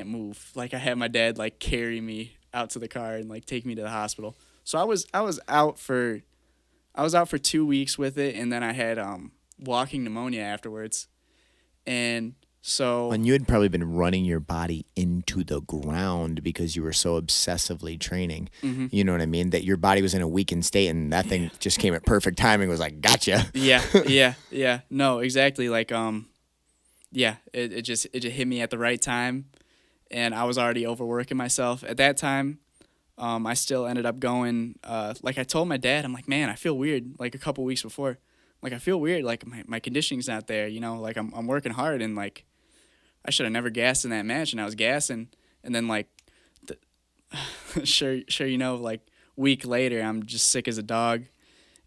move. Like I had my dad like carry me out to the car and like take me to the hospital. So I was out for 2 weeks with it, and then I had walking pneumonia afterwards. And so And you had probably been running your body into the ground because you were so obsessively training. mm-hmm. You know what I mean? That your body was in a weakened state, and that thing just came at perfect timing. Was like, gotcha. Yeah. No, exactly. Like yeah, it just hit me at the right time, and I was already overworking myself at that time. I still ended up going. Like I told my dad, I'm like, man, I feel weird. Like a couple weeks before, like I feel weird. Like my conditioning's not there. You know, like I'm working hard, and like I should have never gassed in that match, and I was gassing, and then like, sure you know, like week later, I'm just sick as a dog,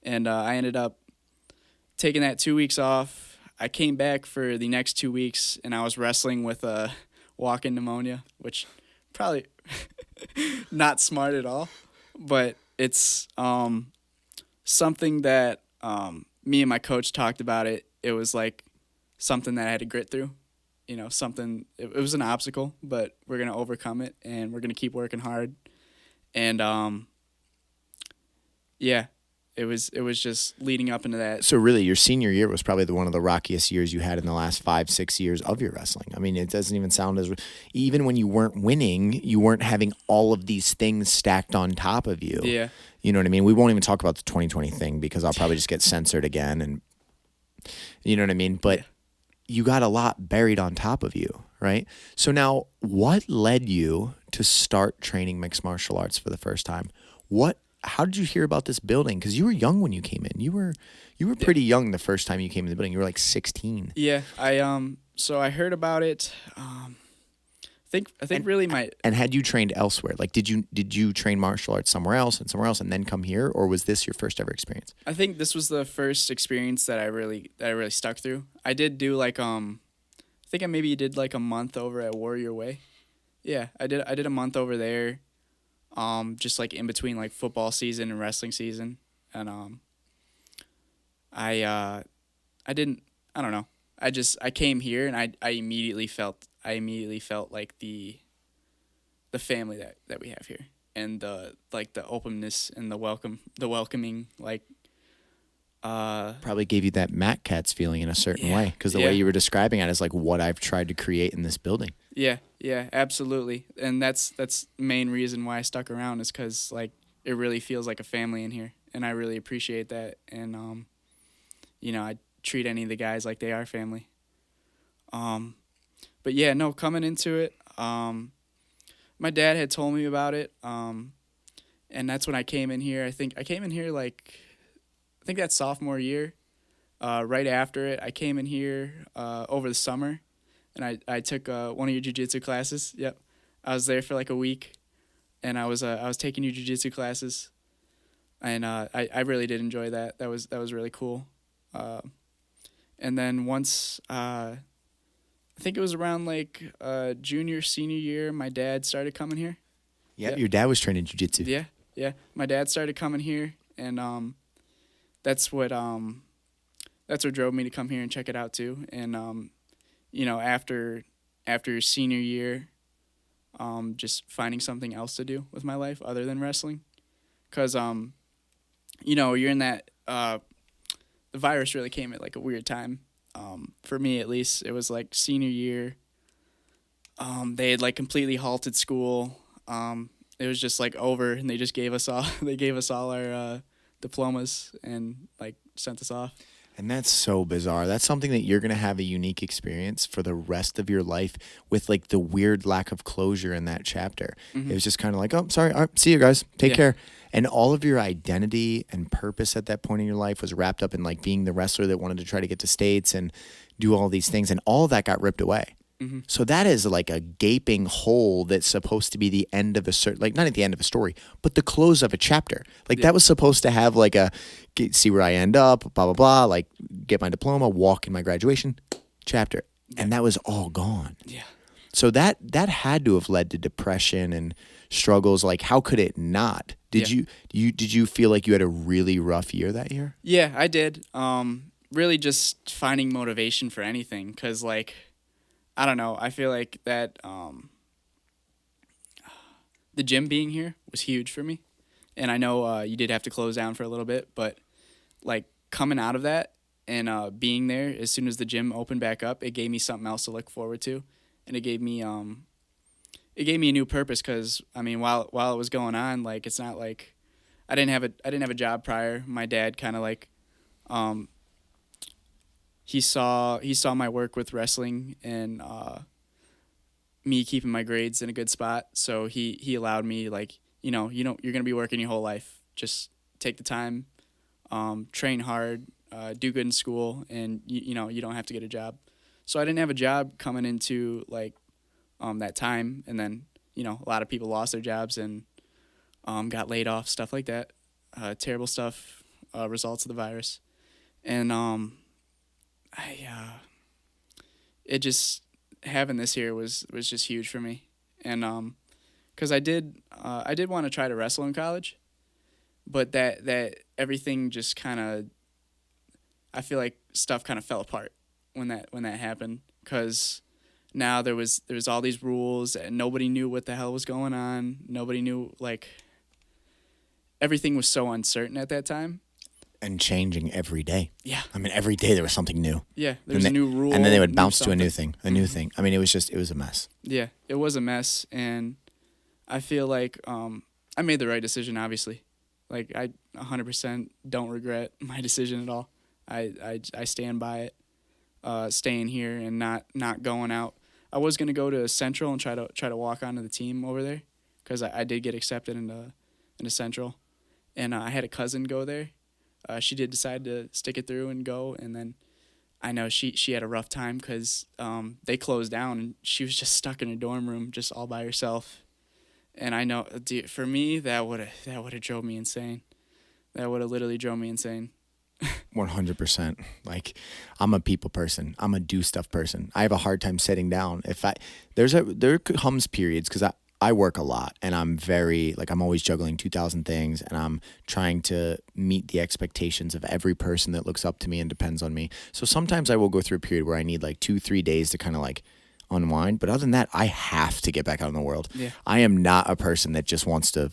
and I ended up taking that 2 weeks off. I came back for the next 2 weeks, and I was wrestling with a walk-in pneumonia, which probably not smart at all, but it's something that me and my coach talked about it. It was like something that I had to grit through. You know, something, it was an obstacle, but we're going to overcome it, and we're going to keep working hard. And yeah, it was just leading up into that. So really, your senior year was probably one of the rockiest years you had in the last 5-6 years of your wrestling. I mean, it doesn't even sound as even when you weren't winning, you weren't having all of these things stacked on top of you. Yeah. You know what I mean? We won't even talk about the 2020 thing because I'll probably just get censored again, and you know what I mean. But Yeah. you got a lot buried on top of you, right? So now, what led you to start training mixed martial arts for the first time? How did you hear about this building? Because you were young when you came in. You were pretty young the first time you came in the building. You were like 16. Yeah, so I heard about it. I think really my And had you trained elsewhere? Like, did you train martial arts somewhere else, and then come here, or was this your first ever experience? I think this was the first experience that I really stuck through. I did do like I think I maybe did like a month over at Warrior Way. Yeah, I did a month over there. Just like in between like football season and wrestling season, and I don't know. I came here, and I immediately felt like the family that we have here, and the openness and the welcoming, like Probably gave you that Matt Cats feeling in a certain way, because the yeah. way you were describing it is like what I've tried to create in this building. Yeah, absolutely. And that's main reason why I stuck around, is because like it really feels like a family in here, and I really appreciate that. And you know, I treat any of the guys like they are family. But yeah, no, coming into it, my dad had told me about it, and that's when I came in here. I think I came in here I think that sophomore year. Right after it, I came in here over the summer. And I took one of your jiu-jitsu classes. Yep, I was there for like a week, and I was taking your jiu-jitsu classes, and I really did enjoy that. That was really cool. And then once I think it was around like junior senior year, my dad started coming here. Yeah, your dad was training jiu-jitsu. Yeah. My dad started coming here, and that's what drove me to come here and check it out too. And you know, after senior year, just finding something else to do with my life other than wrestling. Because, you know, you're in that, the virus really came at like a weird time. For me, at least, it was like senior year. They had like completely halted school. It was just like over, and they just gave us all our diplomas and like sent us off. And that's so bizarre. That's something that you're going to have a unique experience for the rest of your life with like the weird lack of closure in that chapter. Mm-hmm. It was just kind of like, oh, sorry. All right, see you guys. Take care. And all of your identity and purpose at that point in your life was wrapped up in like being the wrestler that wanted to try to get to States and do all these things. And all of that got ripped away. Mm-hmm. So that is like a gaping hole that's supposed to be the end of a certain, like not at the end of a story, but the close of a chapter. Like that was supposed to have like see where I end up, blah, blah, blah, like get my diploma, walk in my graduation chapter. Yeah. And that was all gone. Yeah. So that had to have led to depression and struggles. Like how could it not? Did you feel like you had a really rough year that year? Yeah, I did. Really just finding motivation for anything. 'Cause like, I don't know. I feel like that the gym being here was huge for me. And I know you did have to close down for a little bit, but like coming out of that and being there as soon as the gym opened back up, it gave me something else to look forward to. And it gave me a new purpose, because I mean while it was going on, like it's not like I didn't have a job prior. My dad kind of like he saw my work with wrestling and me keeping my grades in a good spot, so he allowed me, like, you're gonna be working your whole life, just take the time, train hard, do good in school, and you don't have to get a job. So I didn't have a job coming into like that time, and then a lot of people lost their jobs and got laid off, stuff like that, terrible stuff, results of the virus, and it just having this here was just huge for me, and because I did want to try to wrestle in college, but that everything just kind of, I feel like stuff kind of fell apart when that happened, because now there was all these rules and nobody knew what the hell was going on. Nobody knew, like, everything was so uncertain at that time. And changing every day. Yeah. I mean, every day there was something new. Yeah, there was a new rule. And then they would bounce to a new thing, I mean, it was a mess. Yeah, it was a mess, and I feel like I made the right decision, obviously. Like, I 100% don't regret my decision at all. I stand by it, staying here and not going out. I was going to go to Central and try to walk onto the team over there, because I did get accepted into Central, and I had a cousin go there. She did decide to stick it through and go, and then I know she had a rough time because they closed down, and she was just stuck in a dorm room just all by herself. And I know, for me, that would have drove me insane. That would have literally drove me insane. 100%. Like, I'm a people person. I'm a do stuff person. I have a hard time sitting down. There comes periods, because I work a lot, and I'm I'm always juggling 2,000 things, and I'm trying to meet the expectations of every person that looks up to me and depends on me. So sometimes I will go through a period where I need like 2-3 days to kind of like unwind. But other than that, I have to get back out in the world. Yeah. I am not a person that just wants to,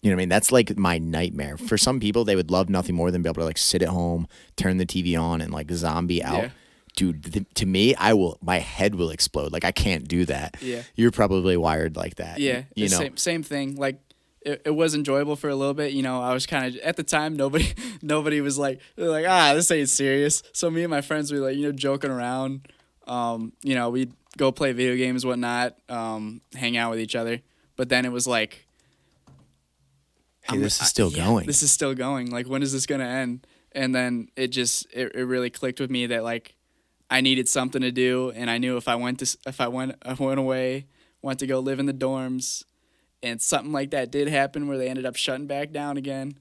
you know what I mean? That's like my nightmare. For some people, they would love nothing more than be able to like sit at home, turn the TV on, and like zombie out. Yeah. Dude, to me, my head will explode. Like, I can't do that. Yeah. You're probably wired like that. Yeah. You know? Same thing. Like, it was enjoyable for a little bit. I was kind of, at the time, nobody was like, this ain't serious. So me and my friends were like, joking around. We'd go play video games, whatnot, hang out with each other. But then it was like, hey, this is still going. This is still going. Like, when is this going to end? And then it really clicked with me that, like, I needed something to do, and I knew if I went away, went to go live in the dorms, and something like that did happen where they ended up shutting back down again,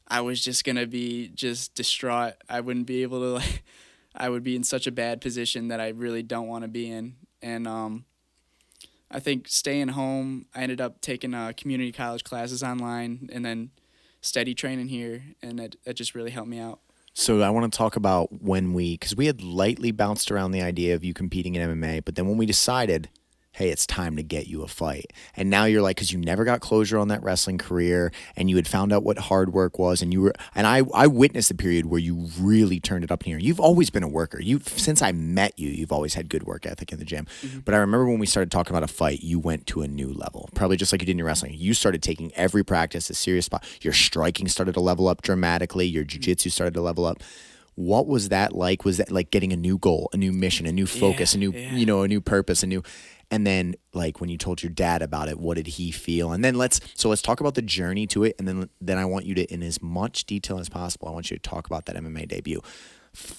I was just gonna be just distraught. I wouldn't be able to, like, I would be in such a bad position that I really don't want to be in. And I think staying home, I ended up taking community college classes online, and then steady training here, and that just really helped me out. So I want to talk about because we had lightly bounced around the idea of you competing in MMA, but then when we decided, hey, it's time to get you a fight. And now you're like, because you never got closure on that wrestling career, and you had found out what hard work was, and I witnessed the period where you really turned it up in here. You've always been a worker. Since I met you, you've always had good work ethic in the gym. Mm-hmm. But I remember when we started talking about a fight, you went to a new level, probably just like you did in your wrestling. You started taking every practice a serious spot. Your striking started to level up dramatically. Your jiu-jitsu started to level up. What was that like? Was that like getting a new goal, a new mission, a new focus, a new purpose, And then like when you told your dad about it, what did he feel? And then let's talk about the journey to it. And then I want you to, in as much detail as possible, I want you to talk about that MMA debut,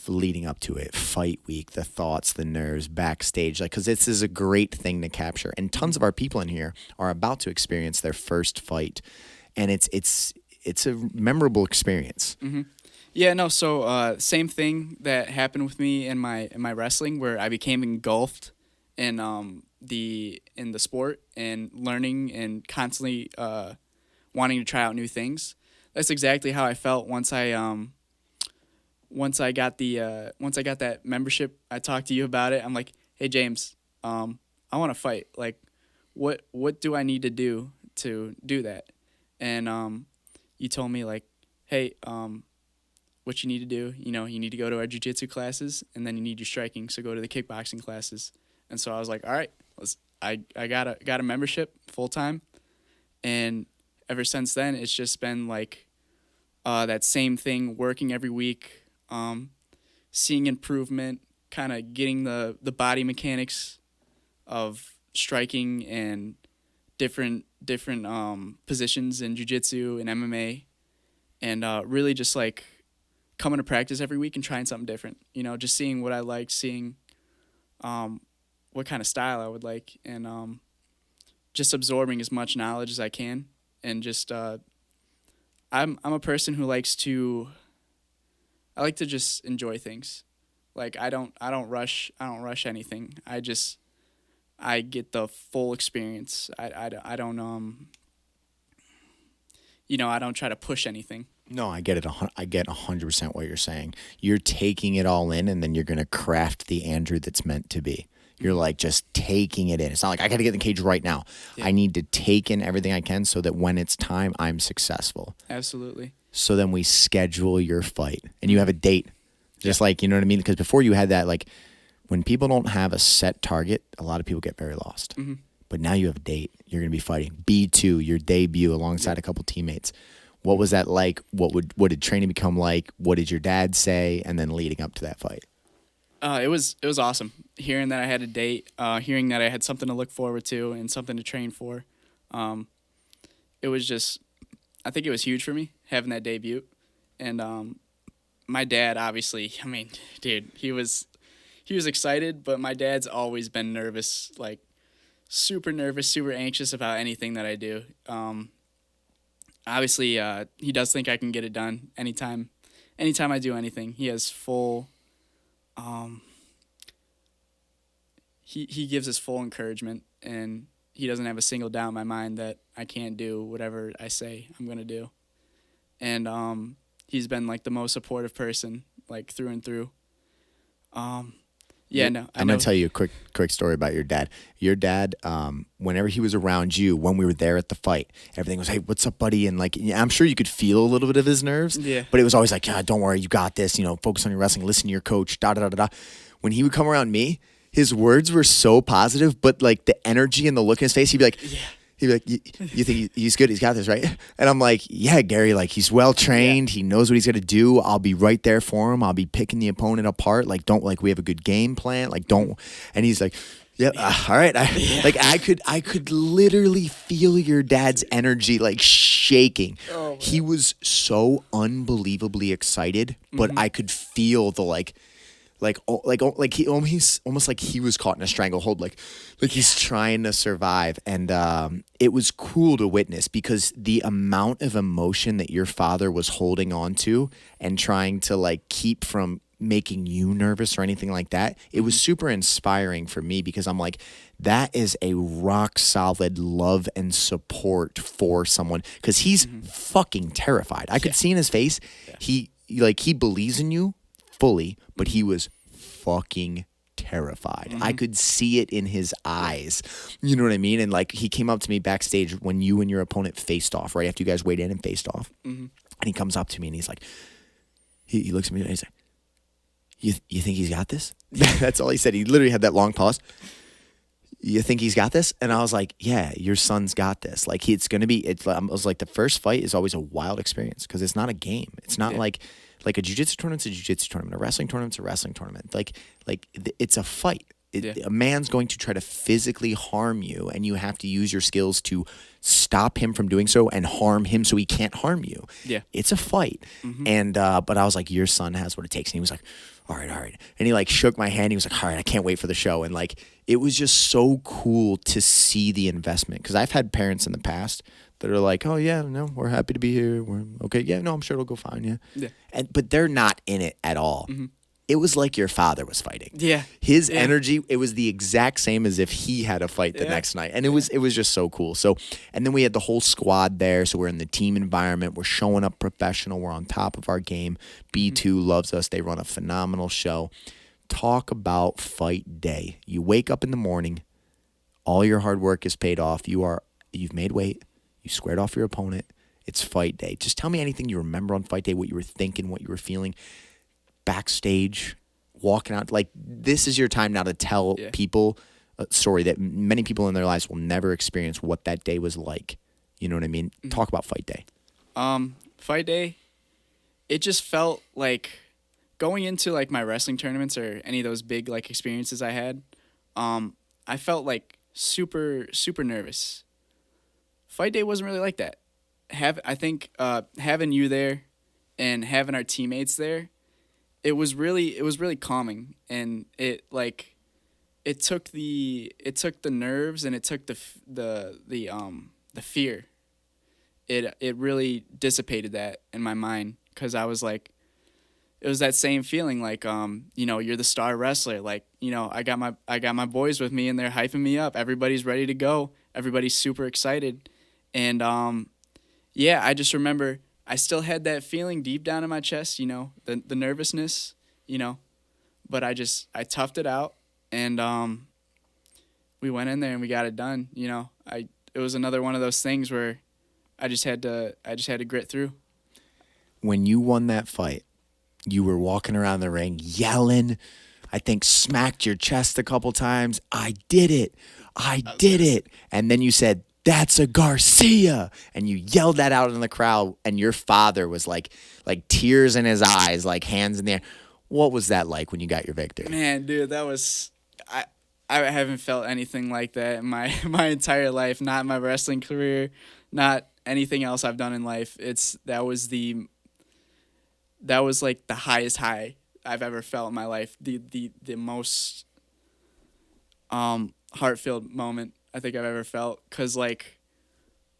leading up to it, fight week, the thoughts, the nerves, backstage, like, because this is a great thing to capture. And tons of our people in here are about to experience their first fight, and it's a memorable experience. Mm-hmm. Yeah, no. So same thing that happened with me in my wrestling, where I became engulfed in the sport and learning and constantly wanting to try out new things. That's exactly how I felt once I got that membership. I talked to you about it. I'm like, hey James, I want to fight. Like, what do I need to do that? And you told me like, hey, what you need to do, you need to go to our jiu-jitsu classes, and then you need your striking, so go to the kickboxing classes. And so I was like, all right, I got a membership full time, and ever since then it's just been like that same thing, working every week, seeing improvement, kind of getting the body mechanics of striking and different positions in jiu-jitsu and MMA, and really just like coming to practice every week and trying something different, just seeing what I like, seeing what kind of style I would like, and just absorbing as much knowledge as I can. And just I'm a person who likes to just enjoy things. Like I don't rush anything. I get the full experience. I don't I don't try to push anything. No, I get it. I get 100% what you're saying. You're taking it all in, and then you're going to craft the Andrew that's meant to be. You're like just taking it in. It's not like I got to get in the cage right now. Yeah. I need to take in everything I can so that when it's time, I'm successful. Absolutely. So then we schedule your fight, and you have a date. Just like, you know what I mean? Because before you had that, like when people don't have a set target, a lot of people get very lost. Mm-hmm. But now you have a date. You're going to be fighting B2, your debut alongside a couple teammates. What was that like? What did training become like? What did your dad say? And then leading up to that fight. It was awesome. Hearing that I had a date, hearing that I had something to look forward to and something to train for. It was just, I think it was huge for me having that debut. And my dad, obviously, I mean, dude, he was excited, but my dad's always been nervous, like super nervous, super anxious about anything that I do. Obviously, he does think I can get it done anytime I do anything. He has full, he gives us full encouragement, and he doesn't have a single doubt in my mind that I can't do whatever I say I'm going to do. And he's been like the most supportive person, like through and through. Yeah, no. I'm going to tell you a quick story about your dad. Your dad, whenever he was around you, when we were there at the fight, everything was, hey, what's up, buddy? And like, I'm sure you could feel a little bit of his nerves. Yeah. But it was always like, yeah, don't worry, you got this. Focus on your wrestling, listen to your coach, da-da-da-da-da. When he would come around me, his words were so positive, but like the energy and the look in his face, he'd be like, yeah. He'd be like, you think he's good? He's got this, right? And I'm like, yeah, Gary, like he's well-trained. Yeah. He knows what he's going to do. I'll be right there for him. I'll be picking the opponent apart. Like, we have a good game plan. Like, don't. And he's like, yeah, all right. I could literally feel your dad's energy like shaking. Oh, he was so unbelievably excited, but I could feel the he almost like he was caught in a stranglehold, like he's trying to survive. And it was cool to witness because the amount of emotion that your father was holding on to and trying to like keep from making you nervous or anything like that, it was super inspiring for me because I'm like, that is a rock solid love and support for someone, because he's fucking terrified. I could see in his face, he believes in you fully, but he was fucking terrified. I could see it in his eyes. You know what I mean? And like he came up to me backstage when you and your opponent faced off, right after you guys weighed in and faced off. And he comes up to me and he's like, he looks at me and he's like, you think he's got this? That's all he said. He literally had that long pause. You think he's got this? And I was like, yeah, your son's got this. Like I was like, the first fight is always a wild experience because it's not a game. It's not like a jiu-jitsu tournament's a jiu-jitsu tournament, a wrestling tournament's a wrestling tournament. Like it's a fight. Yeah. A man's going to try to physically harm you, and you have to use your skills to stop him from doing so and harm him so he can't harm you. Yeah. It's a fight. And but I was like, your son has what it takes. And he was like, all right. And he like shook my hand. He was like, all right, I can't wait for the show. And like, it was just so cool to see the investment, because I've had parents in the past that are like, oh yeah, no, we're happy to be here. We're okay. Yeah, no, I'm sure it'll go fine. Yeah. But they're not in it at all. It was like your father was fighting. Yeah. His energy, it was the exact same as if he had a fight the next night. And it was just so cool. So, and then we had the whole squad there. So we're in the team environment. We're showing up professional. We're on top of our game. B2 loves us. They run a phenomenal show. Talk about fight day. You wake up in the morning. All your hard work is paid off. You've made weight. You squared off your opponent. It's fight day. Just tell me anything you remember on fight day, what you were thinking, what you were feeling. Backstage, walking out, like, this is your time now to tell people a story that many people in their lives will never experience what that day was like. You know what I mean? Talk about fight day. Fight day, it just felt like going into like my wrestling tournaments or any of those big like experiences I had. I felt like super nervous. Fight day wasn't really like that. I think having you there and having our teammates there, it was really calming, and it took the nerves and it took the fear. It really dissipated that in my mind, because I was like, it was that same feeling like you're the star wrestler, like, I got my boys with me and they're hyping me up. Everybody's ready to go. Everybody's super excited, and I just remember I still had that feeling deep down in my chest, the nervousness, but I toughed it out, and we went in there and we got it done. It was another one of those things where I just had to grit through. When you won that fight, you were walking around the ring yelling, I think smacked your chest a couple times. I did it. And then you said, that's a Garcia. And you yelled that out in the crowd, and your father was like tears in his eyes, like hands in the air. What was that like when you got your victory? Man, dude, that was I haven't felt anything like that in my entire life, not my wrestling career, not anything else I've done in life. That was like the highest high I've ever felt in my life. The most heart-filled moment I think I've ever felt, because like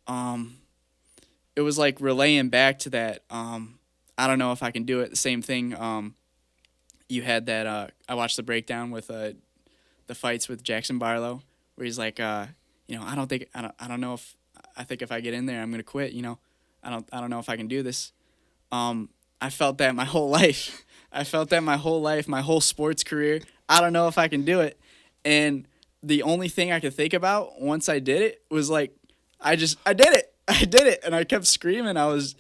it was like relaying back to that I don't know if I can do it, the same thing you had that I watched the breakdown with the fights with Jackson Barlow, where he's like I don't know if I think if I get in there I'm going to quit, I don't know if I can do this. I felt that my whole life. My whole sports career. I don't know if I can do it. And the only thing I could think about once I did it was like, I did it. And I kept screaming. I've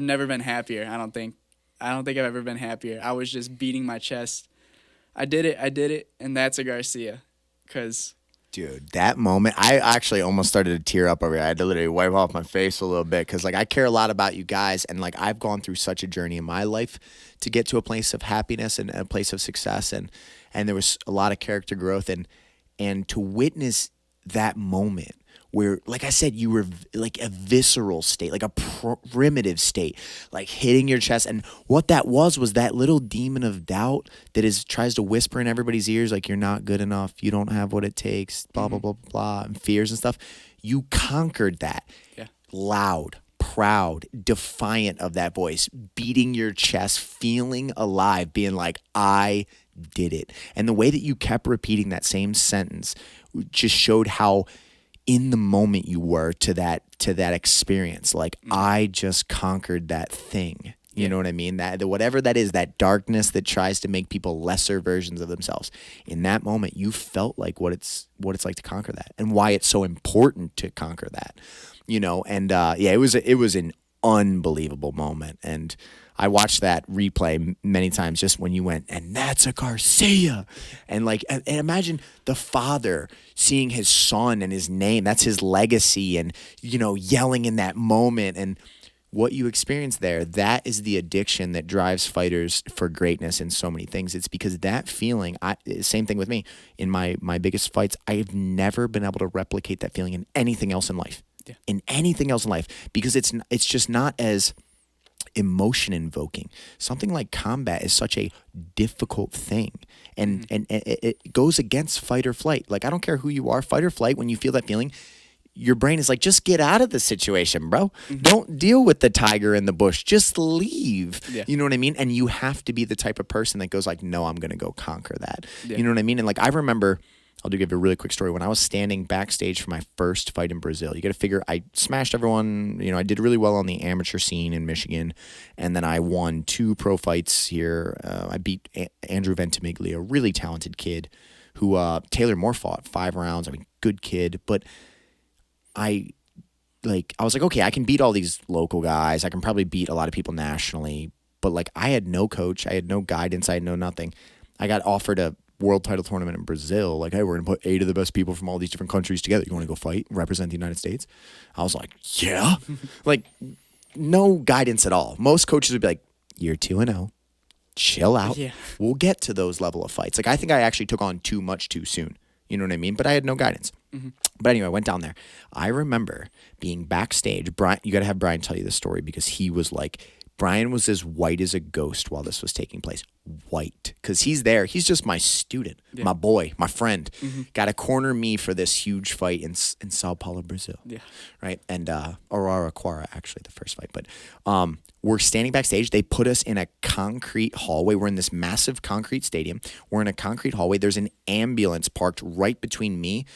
never been happier. I don't think I've ever been happier. I was just beating my chest. I did it. And that's a Garcia. Dude, that moment, I actually almost started to tear up over here. I had to literally wipe off my face a little bit, because like I care a lot about you guys, and like I've gone through such a journey in my life to get to a place of happiness and a place of success, and there was a lot of character growth, and to witness that moment where, like I said, you were like a visceral state, like a primitive state, like hitting your chest. And what that was that little demon of doubt that tries to whisper in everybody's ears, like, you're not good enough, you don't have what it takes, blah, blah, blah, blah, and fears and stuff. You conquered that. Yeah. Loud, proud, defiant of that voice, beating your chest, feeling alive, being like, I did it. And the way that you kept repeating that same sentence just showed how in the moment you were to that experience. Like, I just conquered that thing. You know what I mean? That whatever that is, that darkness that tries to make people lesser versions of themselves. In that moment, you felt like what it's like to conquer that, and why it's so important to conquer that. And it was an unbelievable moment. And I watched that replay many times, just when you went, and that's a Garcia. And like, and imagine the father seeing his son and his name, that's his legacy, and, yelling in that moment. And what you experience there, that is the addiction that drives fighters for greatness in so many things. It's because that feeling, same thing with me. In my biggest fights, I have never been able to replicate that feeling in anything else in life. Yeah. In anything else in life. Because it's just not as emotion invoking. Something like combat is such a difficult thing. And it goes against fight or flight. Like, I don't care who you are, fight or flight, when you feel that feeling, your brain is like, just get out of the situation, bro. Don't deal with the tiger in the bush. Just leave. Yeah. You know what I mean? And you have to be the type of person that goes like, no, I'm going to go conquer that. Yeah. You know what I mean? And like, I remember, I'll give you a really quick story. When I was standing backstage for my first fight in Brazil, you got to figure I smashed everyone. You know, I did really well on the amateur scene in Michigan. And then I won 2 pro fights here. I beat Andrew Ventimiglia, a really talented kid who Taylor Moore fought 5 rounds. I mean, good kid. But I was like, okay, I can beat all these local guys. I can probably beat a lot of people nationally. But like, I had no coach. I had no guidance. I had no nothing. I got offered a world title tournament in Brazil. Like, hey, we're going to put 8 of the best people from all these different countries together. You want to go fight and represent the United States? I was like, yeah. Like, no guidance at all. Most coaches would be like, you're 2-0. Chill out. Yeah. We'll get to those level of fights. Like, I think I actually took on too much too soon. You know what I mean? But I had no guidance. But anyway, I went down there. I remember being backstage. Brian, you got to have Brian tell you this story because he was like, Brian was as white as a ghost while this was taking place. White. Because he's there. He's just my student, my boy, my friend. Got to corner me for this huge fight in Sao Paulo, Brazil. Yeah. Right? And Araraquara, actually, the first fight. But we're standing backstage. They put us in a concrete hallway. We're in this massive concrete stadium. We're in a concrete hallway. There's an ambulance parked right between me,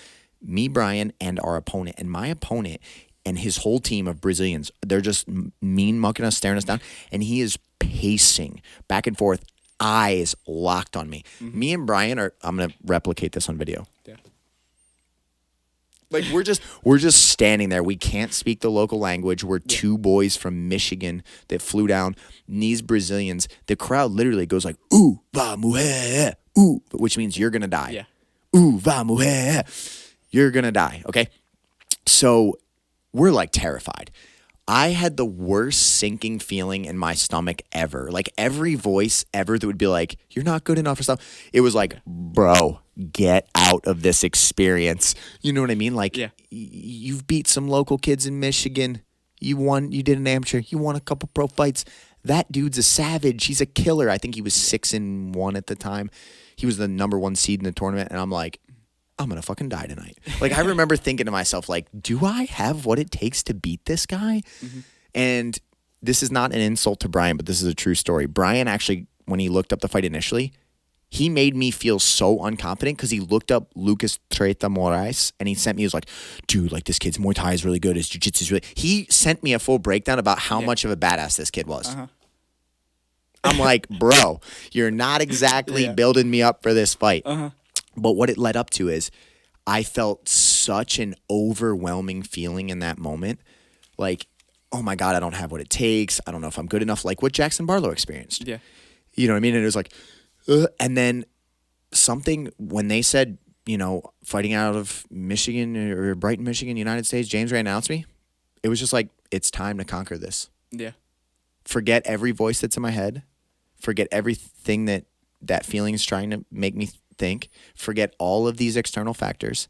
Brian, and our opponent. And my opponent and his whole team of Brazilians, they're just mean mucking us, staring us down. And he is pacing back and forth, eyes locked on me. Me and Brian I'm going to replicate this on video. Yeah. Like, we're just standing there. We can't speak the local language. We're 2 boys from Michigan that flew down. And these Brazilians, the crowd literally goes like, ooh, va mujer, ooh, which means you're going to die. Yeah. Ooh, va mujer, you're going to die, okay? So we're like terrified. I had the worst sinking feeling in my stomach ever. Like, every voice ever that would be like, you're not good enough or stuff. It was like, bro, get out of this experience. You know what I mean? Like, you've beat some local kids in Michigan. You did an amateur. You won a couple pro fights. That dude's a savage. He's a killer. I think he was 6-1 at the time. He was the number 1 seed in the tournament. And I'm like, I'm going to fucking die tonight. Like, I remember thinking to myself, like, do I have what it takes to beat this guy? And this is not an insult to Brian, but this is a true story. Brian actually, when he looked up the fight initially, he made me feel so unconfident because he looked up Lucas Treta Moraes and he sent me, he was like, dude, like, this kid's Muay Thai is really good. His jiu-jitsu is really... He sent me a full breakdown about how much of a badass this kid was. I'm like, bro, you're not exactly building me up for this fight. But what it led up to is I felt such an overwhelming feeling in that moment. Like, oh my God, I don't have what it takes. I don't know if I'm good enough. Like what Jackson Barlow experienced. Yeah. You know what I mean? And it was like, and then something, when they said, you know, fighting out of Michigan or Brighton, Michigan, United States, James Ray announced me. It was just like, it's time to conquer this. Yeah. Forget every voice that's in my head. Forget everything that feeling is trying to make me think. Forget all of these external factors.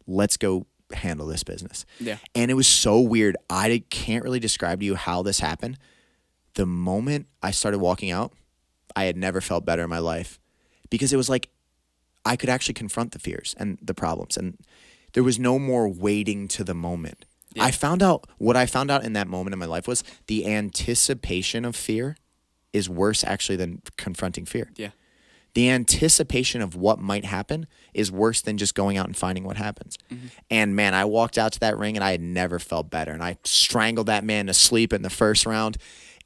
Let's go handle this business. Yeah. And it was so weird. I can't really describe to you how this happened. The moment I started walking out, I had never felt better in my life because it was like I could actually confront the fears and the problems, and there was no more waiting to the moment. Yeah. What I found out in that moment in my life was the anticipation of fear is worse actually than confronting fear. Yeah. The anticipation of what might happen is worse than just going out and finding what happens. And man, I walked out to that ring and I had never felt better. And I strangled that man to sleep in the first round.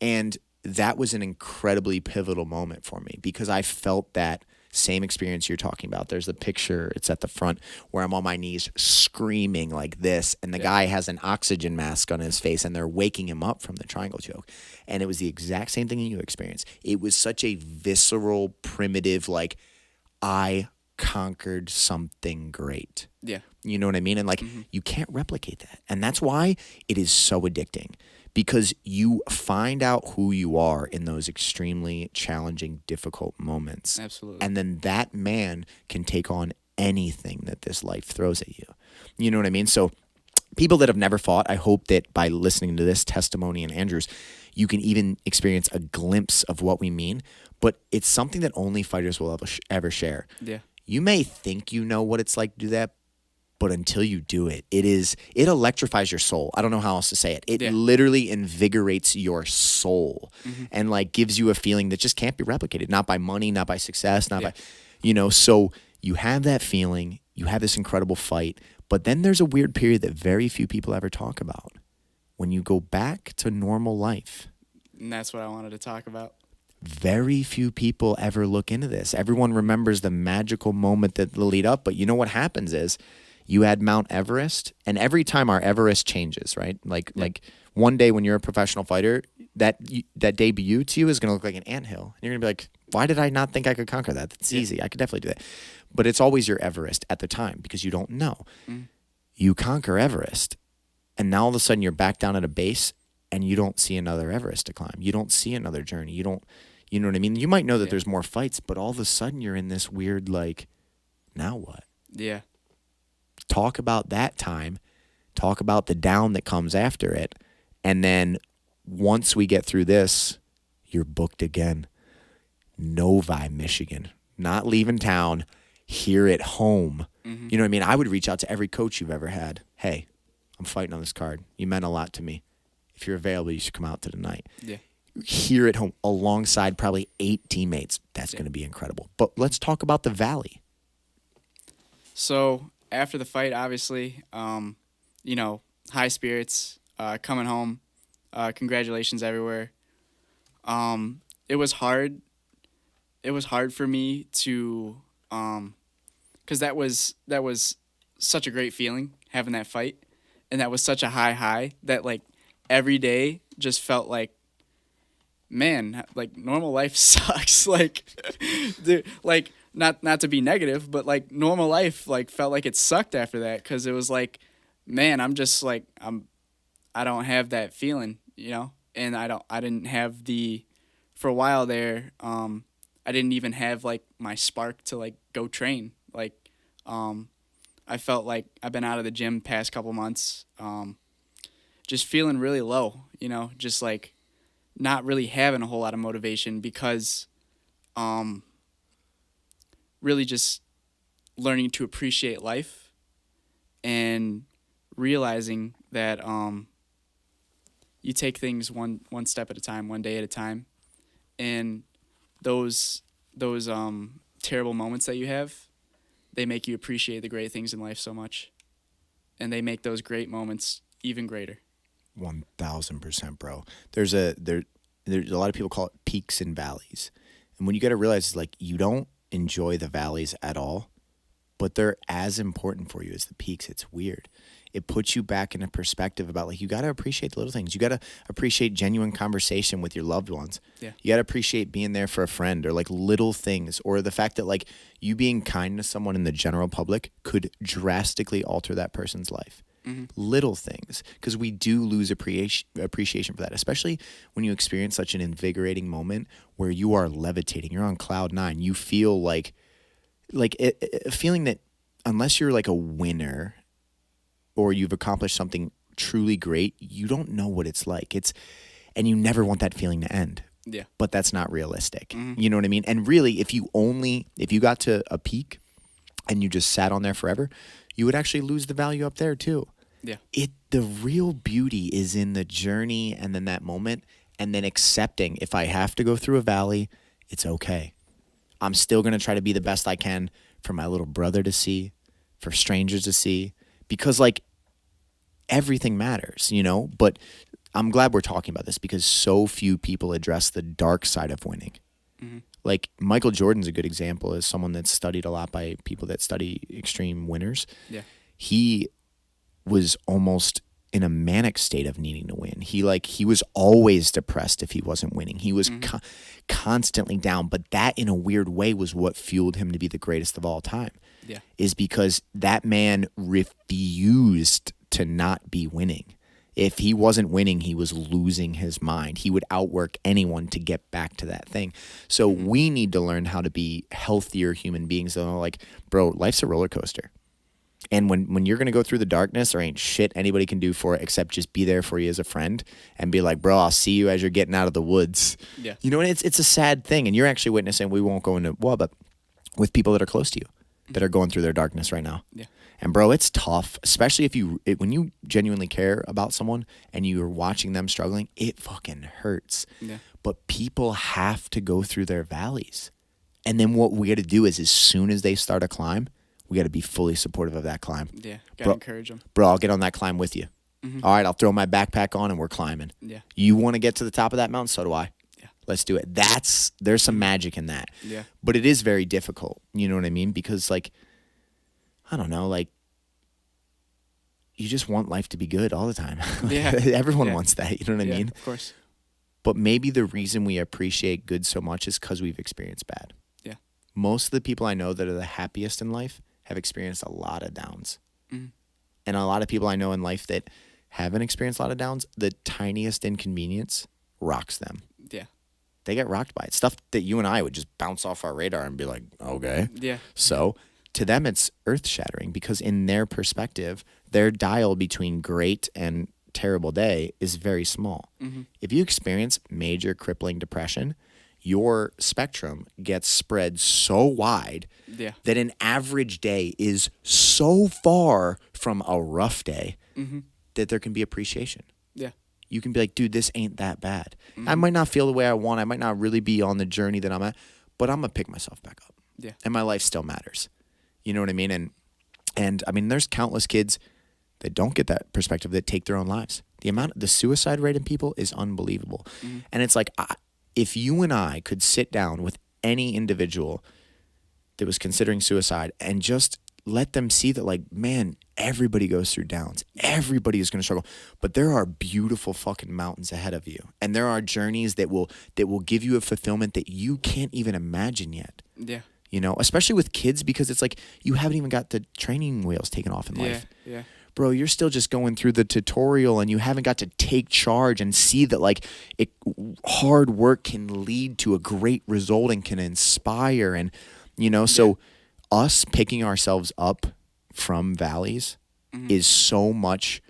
And that was an incredibly pivotal moment for me because I felt that same experience you're talking about. There's a picture, it's at the front, where I'm on my knees screaming like this, and the guy has an oxygen mask on his face, and they're waking him up from the triangle choke. And it was the exact same thing you experienced. It was such a visceral, primitive, like, I conquered something great. Yeah. You know what I mean? And like, you can't replicate that. And that's why it is so addicting. because you find out who you are in those extremely challenging, difficult moments. Absolutely. And then that man can take on anything that this life throws at you. You know what I mean? So people that have never fought, I hope that by listening to this testimony and Andrew's, you can even experience a glimpse of what we mean. But it's something that only fighters will ever share. Yeah. You may think you know what it's like to do that, but until you do it, it electrifies your soul. I don't know how else to say it. It literally invigorates your soul and like gives you a feeling that just can't be replicated. Not by money, not by success, not by, so you have that feeling, you have this incredible fight, but then there's a weird period that very few people ever talk about. When you go back to normal life. And that's what I wanted to talk about. Very few people ever look into this. Everyone remembers the magical moment that the lead up, but you know what happens is you add Mount Everest, and every time our Everest changes, right? Like one day when you're a professional fighter, that debut to you is going to look like an anthill. And you're going to be like, why did I not think I could conquer that? That's easy. I could definitely do that. But it's always your Everest at the time because you don't know. You conquer Everest, and now all of a sudden you're back down at a base, and you don't see another Everest to climb. You don't see another journey. You know what I mean? You might know that there's more fights, but all of a sudden you're in this weird, like, now what? Yeah. Talk about that time. Talk about the down that comes after it. And then once we get through this, you're booked again. Novi, Michigan. Not leaving town. Here at home. You know what I mean? I would reach out to every coach you've ever had. Hey, I'm fighting on this card. You meant a lot to me. If you're available, you should come out to the night. Yeah. Here at home, alongside probably 8 teammates. That's going to be incredible. But let's talk about the Valley. So after the fight, obviously, high spirits, coming home, congratulations everywhere. It was hard. It was hard for me to, because that was such a great feeling having that fight, and that was such a high that like every day just felt like, man, like normal life sucks. Like, dude, like not to be negative, but like normal life like felt like it sucked after that because it was like, man, I'm just like I don't have that feeling, and I didn't have for a while there. I didn't even have like my spark to like go train. Like, I felt like I've been out of the gym past couple months, just feeling really low, just like not really having a whole lot of motivation because really just learning to appreciate life and realizing that you take things one step at a time, one day at a time, and those terrible moments that you have, they make you appreciate the great things in life so much, and they make those great moments even greater. 1000%, bro. There's a lot of people call it peaks and valleys. And when you got to realize is like you don't enjoy the valleys at all, but they're as important for you as the peaks. It's weird. It puts you back in a perspective about like you got to appreciate the little things. You got to appreciate genuine conversation with your loved ones. Yeah. You got to appreciate being there for a friend or like little things, or the fact that like you being kind to someone in the general public could drastically alter that person's life. Little things, because we do lose appreciation for that, especially when you experience such an invigorating moment where you are levitating, you're on cloud 9, you feel like a feeling that unless you're like a winner or you've accomplished something truly great, you don't know what it's like. And you never want that feeling to end. Yeah. But that's not realistic. You know what I mean? And really, if you got to a peak and you just sat on there forever, you would actually lose the value up there too. Yeah. The real beauty is in the journey and then that moment, and then accepting if I have to go through a valley, it's okay. I'm still going to try to be the best I can for my little brother to see, for strangers to see, because like everything matters, but I'm glad we're talking about this because so few people address the dark side of winning. Like Michael Jordan's a good example as someone that's studied a lot by people that study extreme winners. Yeah. He was almost in a manic state of needing to win. He was always depressed if he wasn't winning. He was constantly down, but that in a weird way was what fueled him to be the greatest of all time. Yeah. Is because that man refused to not be winning. If he wasn't winning, he was losing his mind. He would outwork anyone to get back to that thing. So we need to learn how to be healthier human beings. Like, bro, life's a roller coaster. And when you're going to go through the darkness, there ain't shit anybody can do for it except just be there for you as a friend and be like, bro, I'll see you as you're getting out of the woods. Yeah. You know, and it's a sad thing. And you're actually witnessing, we won't go into, but with people that are close to you that are going through their darkness right now. Yeah. And bro, it's tough, especially when you genuinely care about someone and you're watching them struggling, it fucking hurts. Yeah. But people have to go through their valleys. And then what we got to do is as soon as they start a climb, we got to be fully supportive of that climb. Yeah. Got to encourage them. Bro, I'll get on that climb with you. All right, I'll throw my backpack on and we're climbing. Yeah. You want to get to the top of that mountain? So do I. Yeah. Let's do it. There's some magic in that. Yeah. But it is very difficult. You know what I mean? Because like, I don't know, like, you just want life to be good all the time. Yeah. Everyone wants that. You know what I mean? Of course. But maybe the reason we appreciate good so much is because we've experienced bad. Yeah. Most of the people I know that are the happiest in life have experienced a lot of downs. And a lot of people I know in life that haven't experienced a lot of downs, the tiniest inconvenience rocks them. Yeah. They get rocked by it. Stuff that you and I would just bounce off our radar and be like, okay. Yeah. So to them, it's earth-shattering because in their perspective, their dial between great and terrible day is very small. If you experience major crippling depression, your spectrum gets spread so wide that an average day is so far from a rough day that there can be appreciation. Yeah. You can be like, dude, this ain't that bad. I might not feel the way I want. I might not really be on the journey that I'm at, but I'm going to pick myself back up. Yeah. And my life still matters. You know what I mean? And I mean, there's countless kids that don't get that perspective that take their own lives. The suicide rate in people is unbelievable. And it's like, if you and I could sit down with any individual that was considering suicide and just let them see that, like, man, everybody goes through downs. Everybody is going to struggle. But there are beautiful fucking mountains ahead of you. And there are journeys that will give you a fulfillment that you can't even imagine yet. Yeah. You know, especially with kids, because it's like you haven't even got the training wheels taken off in life. Yeah. Bro, you're still just going through the tutorial and you haven't got to take charge and see that, like, hard work can lead to a great result and can inspire. And, you know, so us picking ourselves up from valleys is so much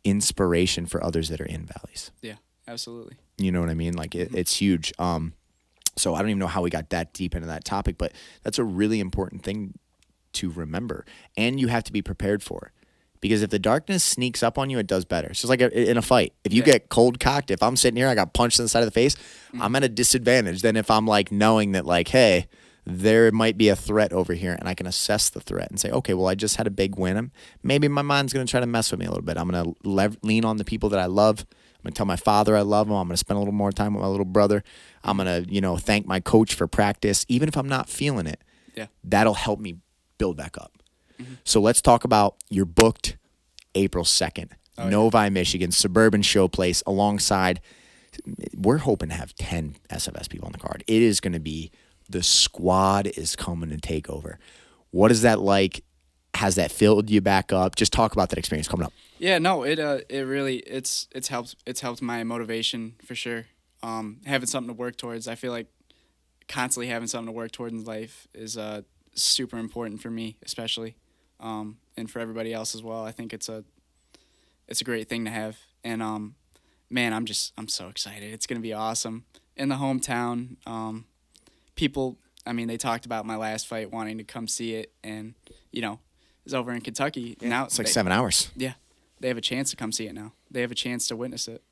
inspiration for others that are in valleys. Yeah, absolutely. You know what I mean? Like, it's huge. So I don't even know how we got that deep into that topic, but that's a really important thing to remember. And you have to be prepared for it. Because if the darkness sneaks up on you, it does better. It's just like in a fight. If you get cold cocked, if I'm sitting here, I got punched in the side of the face, I'm at a disadvantage than if I'm like knowing that, like, hey, there might be a threat over here and I can assess the threat and say, okay, well, I just had a big win. Maybe my mind's going to try to mess with me a little bit. I'm going to lean on the people that I love. I'm going to tell my father I love him. I'm going to spend a little more time with my little brother. I'm going to, you know, thank my coach for practice. Even if I'm not feeling it, that'll help me build back up. So let's talk about your booked April 2nd, Novi, Michigan, suburban showplace alongside, we're hoping to have 10 SFS people on the card. It is going to be, the squad is coming to take over. What is that like? Has that filled you back up? Just talk about that experience coming up. Yeah, no, it really it's helped my motivation for sure. Having something to work towards. I feel like constantly having something to work towards in life is super important for me, especially, and for everybody else as well. I think it's a great thing to have. And man, I'm so excited. It's gonna be awesome in the hometown. People, I mean, they talked about my last fight wanting to come see it, and you know, it's over in Kentucky. Now it's like 7 hours. Yeah, they have a chance to come see it now. They have a chance to witness it.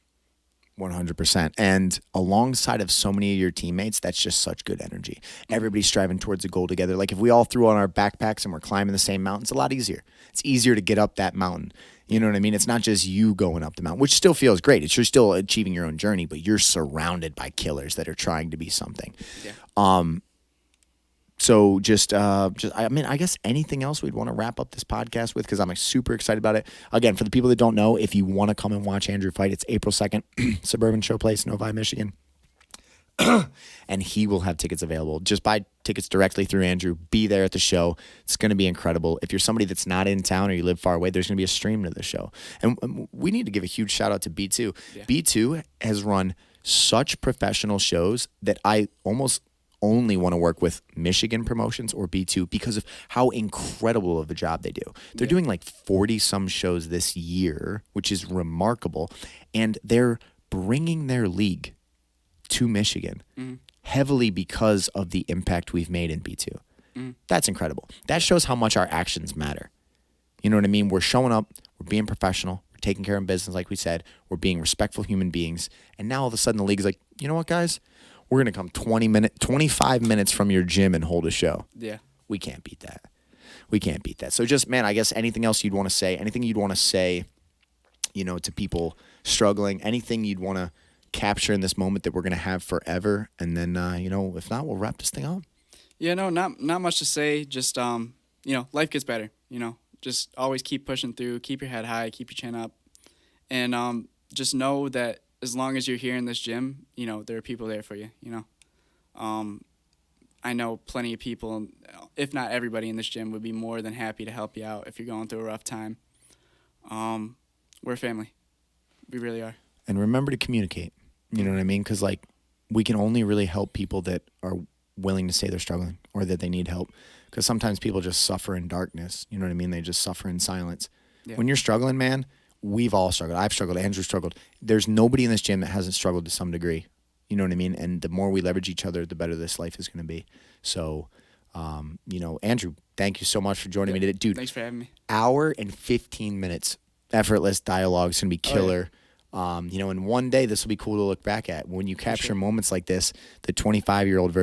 100%. And alongside of so many of your teammates, that's just such good energy. Everybody's striving towards a goal together. Like if we all threw on our backpacks and we're climbing the same mountain, it's a lot easier. It's easier to get up that mountain. You know what I mean? It's not just you going up the mountain, which still feels great. It's you're still achieving your own journey, but you're surrounded by killers that are trying to be something. Yeah. So I mean, I guess anything else we'd want to wrap up this podcast with, because I'm super excited about it. Again, for the people that don't know, if you want to come and watch Andrew fight, it's April 2nd, Suburban Showplace, Novi, Michigan. And he will have tickets available. Just by tickets directly through Andrew. Be there at the show. It's going to be incredible. If you're somebody that's not in town or you live far away, there's going to be a stream to the show. And we need to give a huge shout out to B2. Yeah. B2 has run such professional shows that I almost only want to work with Michigan promotions or B2 because of how incredible of a job they do. They're doing like 40-some shows this year, which is remarkable. And they're bringing their league to Michigan heavily because of the impact we've made in B2. That's incredible. That shows how much our actions matter. You know what I mean? We're showing up, we're being professional, we're taking care of business like we said, we're being respectful human beings, and now all of a sudden the league's like, you know what, guys? We're going to come 25 minutes from your gym and hold a show. Yeah. We can't beat that. We can't beat that. So just, man, I guess anything else you'd want to say, anything you'd want to say, you know, to people struggling, anything you'd want to capture in this moment that we're going to have forever, and then, you know, if not, we'll wrap this thing up. Yeah, no, not much to say. Just, you know, life gets better, you know. Just always keep pushing through, keep your head high, keep your chin up, and just know that as long as you're here in this gym, you know, there are people there for you, you know. I know plenty of people, if not everybody in this gym, would be more than happy to help you out if you're going through a rough time. We're a family. We really are. And remember to communicate. You know what I mean? Because, like, we can only really help people that are willing to say they're struggling or that they need help. Because sometimes people just suffer in darkness. You know what I mean? They just suffer in silence. Yeah. When you're struggling, man, we've all struggled. I've struggled. Andrew struggled. There's nobody in this gym that hasn't struggled to some degree. You know what I mean? And the more we leverage each other, the better this life is going to be. So, you know, Andrew, thank you so much for joining me today. Dude, thanks for having me. Hour and 15 minutes. Effortless dialogue is going to be killer. You know, and one day this will be cool to look back at. When you capture moments like this, the 25-year-old version